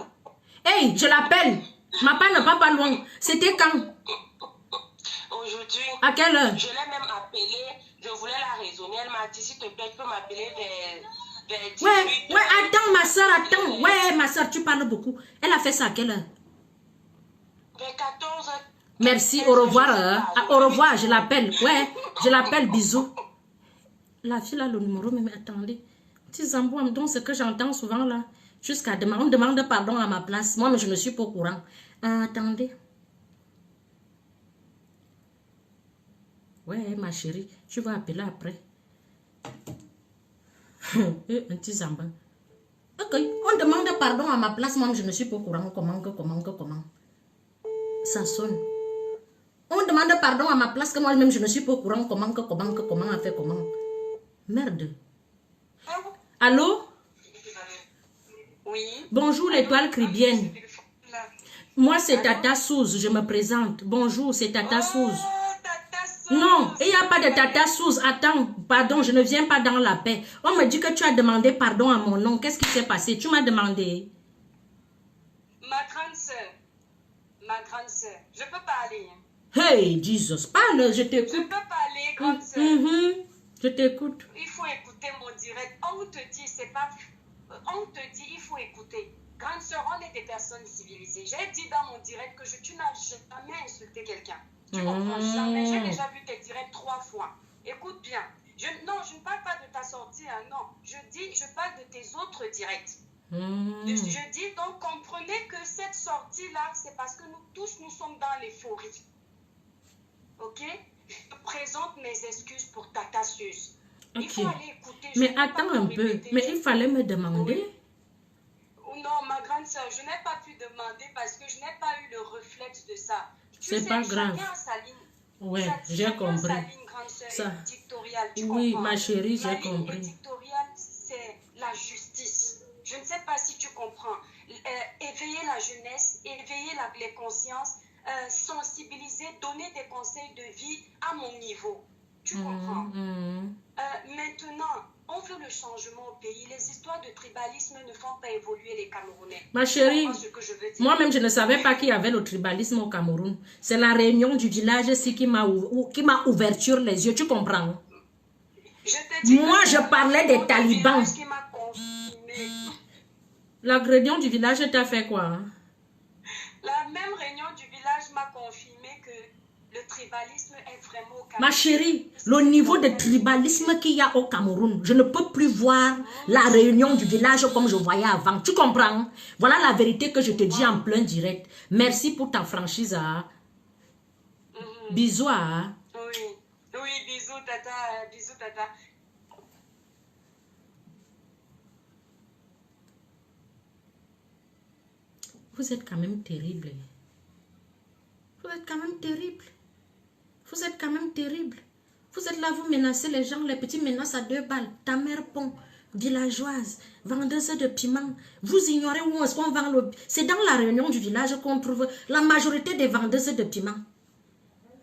Hey, je l'appelle. Ma part n'est pas loin. C'était quand? Aujourd'hui. À quelle heure? Je l'ai même appelée. Je voulais la raisonner. Elle m'a dit, s'il te plaît, tu peux m'appeler vers 18 Ouais, attends, ma soeur, attends. Ouais, ma soeur, tu parles beaucoup. Elle a fait ça à quelle heure? Vers 14 heures. Merci, au revoir. Au revoir, je l'appelle. Ouais, je l'appelle, bisous. La fille a le numéro, mais attendez. Petit Zambouam, donc ce que j'entends souvent là, jusqu'à demain, on demande pardon à ma place. Moi, mais je ne suis pas au courant. Attendez. Ouais, ma chérie, tu vas appeler après. Un petit Zamba. Ok, on demande pardon à ma place, moi, je ne suis pas au courant. Comment. Ça sonne. On demande pardon à ma place, que moi-même, je ne suis pas au courant. Comment, a fait comment. Merde. Allô? Oui. Bonjour, l'Étoile Tribienne. Moi, c'est Tata Souz, je me présente. Bonjour, c'est Tata Souz. Non, il n'y a pas de Tata Souz. Attends, pardon, je ne viens pas dans la paix. On me dit que tu as demandé pardon à mon nom. Qu'est-ce qui s'est passé? Tu m'as demandé. Ma grande sœur, je peux parler. Hey, Jesus, parle, je t'écoute. Je peux parler, grande sœur. Je t'écoute. Il faut écouter mon direct. On te dit, c'est pas... On te dit, il faut écouter. Grande sœur, on est des personnes civilisées. J'ai dit dans mon direct que tu n'as jamais insulté quelqu'un. Tu comprends jamais. J'ai déjà vu tes directs 3 fois. Écoute bien. Non, je ne parle pas de ta sortie, hein, non. Je parle de tes autres directs. Je dis donc, comprenez que cette sortie-là, c'est parce que nous tous, nous sommes dans l'euphorie. Ok? Je présente mes excuses pour Tata Suze. Il faut aller écouter. Mais attends un peu. Mais il fallait me demander. Oui. Non, ma grande soeur, je n'ai pas pu demander parce que je n'ai pas eu le réflexe de ça. C'est pas grave. Ouais, j'ai compris. Sa ligne, grande soeur, ça. Édictoriale, oui, ma chérie, j'ai compris. Édictoriale, c'est la justice. Je ne sais pas si tu comprends. Éveiller la jeunesse, éveiller les consciences, sensibiliser, donner des conseils de vie à mon niveau. Tu comprends? Maintenant, on veut le changement au pays. Les histoires de tribalisme ne font pas évoluer les Camerounais. Ma chérie, moi-même, je ne savais pas qu'il y avait le tribalisme au Cameroun. C'est la réunion du village ici qui m'a ouverture les yeux. Tu comprends? Moi, je parlais des talibans. La réunion du village t'a fait quoi? La même réunion du village m'a confirmé que le tribalisme est vraiment au Cameroun. Ma chérie, le niveau de tribalisme qu'il y a au Cameroun, je ne peux plus voir la réunion du village comme je voyais avant. Tu comprends? Voilà la vérité que je te dis en plein direct. Merci pour ta franchise. Bisous. Oui, bisous tata, bisous tata. Vous êtes quand même terrible. Vous êtes quand même terrible. Vous êtes quand même terrible. Vous êtes là, vous menacez les gens, les petits menaces à 2 balles. Ta mère pont, villageoise, vendeuse de piment. Vous ignorez où est-ce qu'on vend le... C'est dans la réunion du village qu'on trouve la majorité des vendeuses de piment.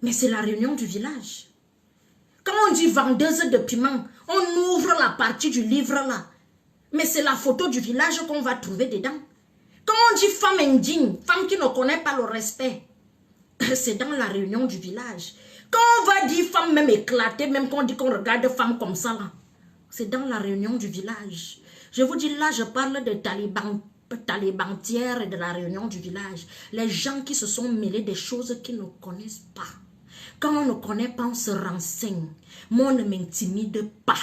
Mais c'est la réunion du village. Quand on dit vendeuse de piment, on ouvre la partie du livre là. Mais c'est la photo du village qu'on va trouver dedans. Quand on dit femme indigne, femme qui ne connaît pas le respect, c'est dans la réunion du village. Quand on va dire femme même éclatée, même qu'on dit qu'on regarde femme comme ça là, c'est dans la réunion du village. Je vous dis là, je parle de talibantières et de la réunion du village. Les gens qui se sont mêlés des choses qu'ils ne connaissent pas. Quand on ne connaît pas, on se renseigne. Moi, on ne m'intimide pas.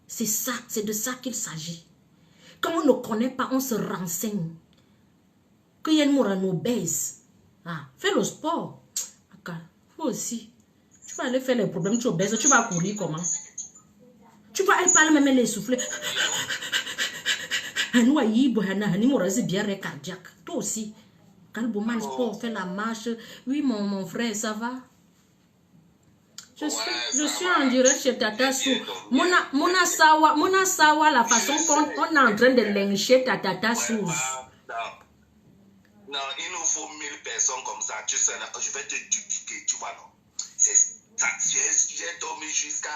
C'est ça, c'est de ça qu'il s'agit. Quand on ne connaît pas, on se renseigne. Qu'il y a une morano baise. Fais le sport. Toi aussi. Tu vas aller faire les problèmes, tu obèses, tu vas courir comment? Tu vas, elle parle même, elle est essoufflée. Cardiaque. Toi aussi. Quand le sport fait la marche. Oui, mon frère, ça va? Je suis en direct chez Tata Sou. Mona Sawa, la façon qu'on est en train de lyncher Tata Sou. Non, il nous faut 1000 personnes comme ça. Tu sais, je vais te dupliquer, tu vois, non? C'est ça. J'ai dormi jusqu'à...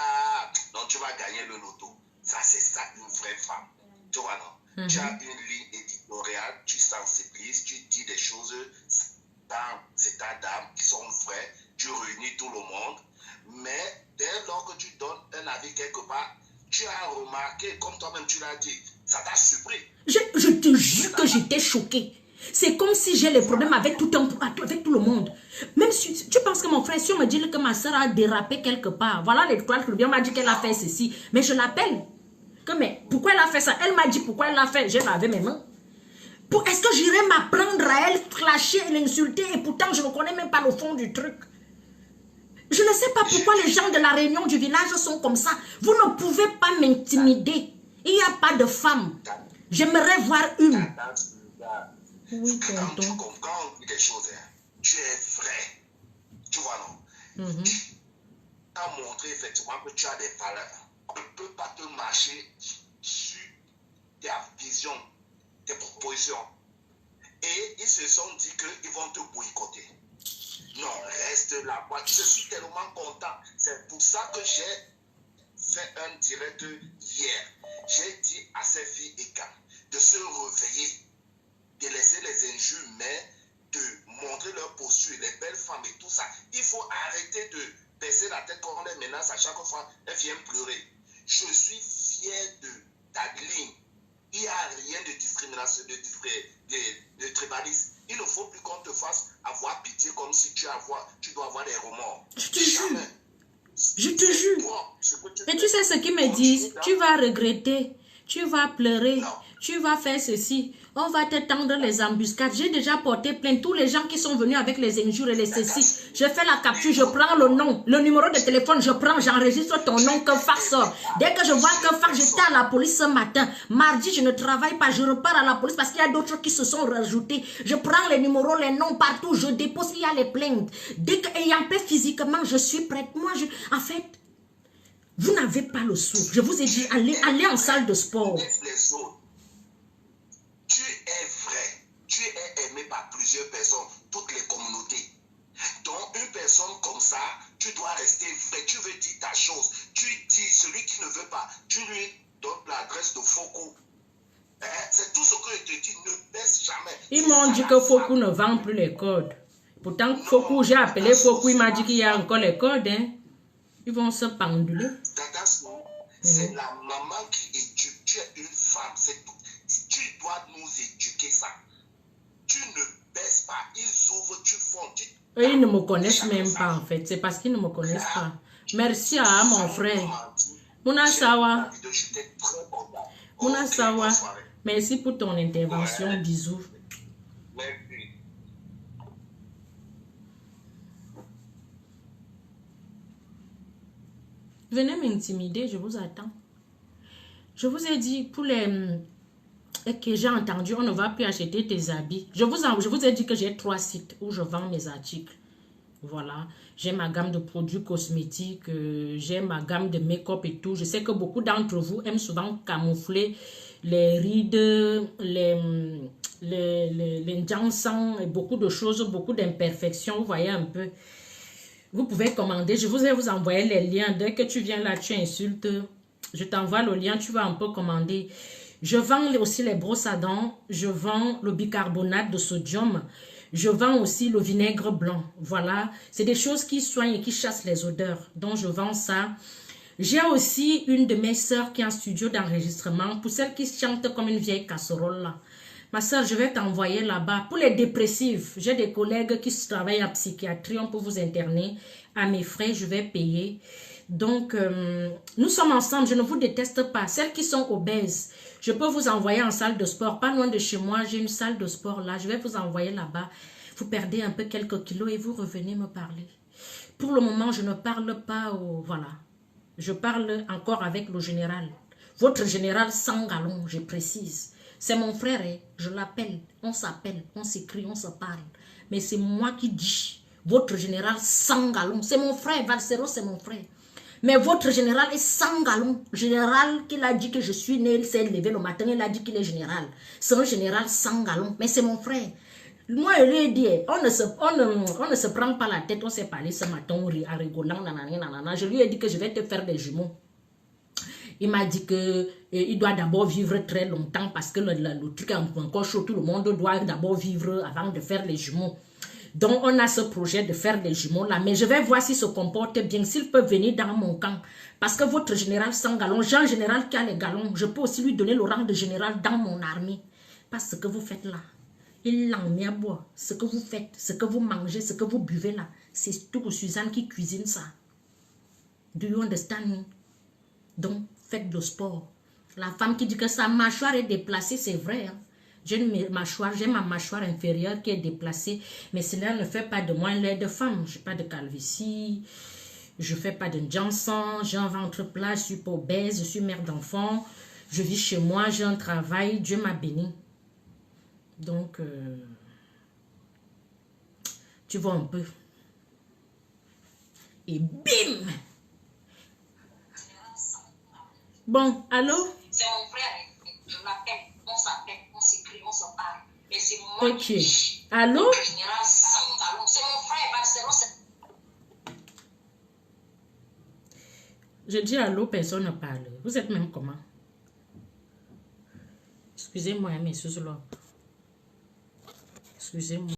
Non, tu vas gagner le loto. Ça, c'est ça, une vraie femme. Tu vois, non? Tu as une ligne éditoriale, tu sensibilises, tu dis des choses dans cet état d'âme qui sont vraies, tu réunis tout le monde. Mais dès lors que tu donnes un avis quelque part, tu as remarqué, comme toi-même tu l'as dit, ça t'a surpris. Je te jure que j'étais choquée. C'est comme si j'ai les problèmes avec tout le monde. Même si tu penses que mon frère, si on me dit que ma soeur a dérapé quelque part, voilà l'étoile qui m'a dit qu'elle a fait ceci, mais je l'appelle. Mais pourquoi elle a fait ça? Elle m'a dit pourquoi elle l'a fait. J'ai lavé mes mains. Est-ce que j'irais m'apprendre à elle, clasher et l'insulter et pourtant je ne connais même pas le fond du truc? Je ne sais pas pourquoi les gens de la réunion du village sont comme ça. Vous ne pouvez pas m'intimider. Il n'y a pas de femme. J'aimerais voir une. Oui, quand tu comprends des choses, tu es vrai. Tu vois, non? Tu as montré effectivement que tu as des valeurs. On ne peut pas te marcher sur ta vision, tes propositions. Et ils se sont dit qu'ils vont te boycotter. Non, reste là. Moi, je suis tellement content. C'est pour ça que j'ai fait un direct hier. J'ai dit à ces filles et gars de se réveiller, de laisser les injures, mais de montrer leur posture, les belles femmes et tout ça. Il faut arrêter de baisser la tête quand on les menace à chaque fois. Elles viennent pleurer. Je suis fier de ta ligne. Il n'y a rien de discrimination, de tribalisme. Il ne faut plus qu'on te fasse avoir pitié comme si tu dois avoir des remords. Je te jure. Je te jure. Et tu sais ce qu'ils me disent? Tu vas regretter, tu vas pleurer, tu vas faire ceci. On va te tendre les embuscades. J'ai déjà porté plainte. Tous les gens qui sont venus avec les injures et les ceci. Je fais la capture, je prends le nom, le numéro de téléphone, je prends, j'enregistre ton nom que Fak sort. Dès que je vois que Fak, j'étais à la police ce matin. Mardi, je ne travaille pas, je repars à la police parce qu'il y a d'autres qui se sont rajoutés. Je prends les numéros, les noms partout, je dépose, il y a les plaintes. Dès qu'ayant fait physiquement, je suis prête. Moi, en fait, vous n'avez pas le sou. Je vous ai dit, allez en salle de sport. Tu es vrai, tu es aimé par plusieurs personnes, toutes les communautés. Donc, une personne comme ça, tu dois rester vrai, tu veux dire ta chose. Tu dis, celui qui ne veut pas, tu lui donnes l'adresse de Fokou. C'est tout ce que je te dis, ne baisse jamais. Ils m'ont dit que Fokou ne vend plus les codes. Pourtant, Fokou, j'ai appelé Fokou, il m'a dit qu'il y a encore les codes. Hein. Ils vont se penduler. C'est la maman qui éduque, tu es une femme, c'est tout. Tu dois nous éduquer ça. Tu ne baisses pas. Ils ouvrent, tu fonds. Eux, ils ne me connaissent même pas en fait. C'est parce qu'ils ne me connaissent pas. Merci à mon frère. Mona Sawa. Mona Sawa. Merci pour ton intervention. Bisous. Merci. Venez m'intimider, je vous attends. Je vous ai dit pour les... Et que j'ai entendu, on ne va plus acheter tes habits. Je vous ai dit que j'ai 3 sites où je vends mes articles. Voilà. J'ai ma gamme de produits cosmétiques, j'ai ma gamme de make-up et tout. Je sais que beaucoup d'entre vous aiment souvent camoufler les rides, les jansons et beaucoup de choses, beaucoup d'imperfections. Vous voyez un peu. Vous pouvez commander. Je vais vous envoyer les liens. Dès que tu viens là, tu insultes. Je t'envoie le lien, tu vas un peu commander. Je vends aussi les brosses à dents, je vends le bicarbonate de sodium, je vends aussi le vinaigre blanc. Voilà, c'est des choses qui soignent et qui chassent les odeurs. Donc, je vends ça. J'ai aussi une de mes sœurs qui est en studio d'enregistrement. Pour celles qui chantent comme une vieille casserole là. Ma soeur, je vais t'envoyer là-bas. Pour les dépressifs, j'ai des collègues qui travaillent en psychiatrie. On peut vous interner. À mes frais, je vais payer. Donc, nous sommes ensemble. Je ne vous déteste pas. Celles qui sont obèses, je peux vous envoyer en salle de sport. Pas loin de chez moi, j'ai une salle de sport là. Je vais vous envoyer là-bas. Vous perdez un peu quelques kilos et vous revenez me parler. Pour le moment, je ne parle pas au... Voilà. Je parle encore avec le général. Votre général sans galon, je précise. C'est mon frère, je l'appelle. On s'appelle, on s'écrit, on se parle. Mais c'est moi qui dis Votre général sans galon. C'est mon frère, Valsero, c'est mon frère. Mais votre général est sans galon. Général qu'il a dit que je suis né, il s'est levé le matin, il a dit qu'il est général. C'est un général sans galon, mais c'est mon frère. Moi, je lui ai dit, on ne se prend pas la tête, on s'est parlé ce matin en rigolant, nanana. Je lui ai dit que je vais te faire des jumeaux. Il m'a dit qu'il doit d'abord vivre très longtemps parce que le truc est encore chaud. Tout le monde doit d'abord vivre avant de faire les jumeaux. Donc, on a ce projet de faire des jumeaux là. Mais je vais voir s'il se comporte bien, s'il peut venir dans mon camp. Parce que votre général sans galon, Jean général qui a les galons, je peux aussi lui donner le rang de général dans mon armée. Parce que ce que vous faites là, il l'a mis à boire. Ce que vous faites, ce que vous mangez, ce que vous buvez là, c'est tout Suzanne qui cuisine ça. Do you understand me? Donc, faites le sport. La femme qui dit que sa mâchoire est déplacée, c'est vrai. Hein? J'ai ma mâchoire inférieure qui est déplacée, mais cela ne fait pas de moi l'air de femme. Je n'ai pas de calvitie, je ne fais pas de Johnson, j'ai un ventre plat, je suis pas obèse, je suis mère d'enfant, je vis chez moi, j'ai un travail, Dieu m'a béni. Donc, tu vois un peu. Et bim! Bon, allô? C'est mon frère, je l'appelle, on s'appelle, on s'écrit, on se parle. Mais c'est moi Ok. Allô? C'est mon frère, Je dis allô, personne ne parle. Vous êtes même comment? Excusez-moi, mais sous l'ordre. Excusez-moi.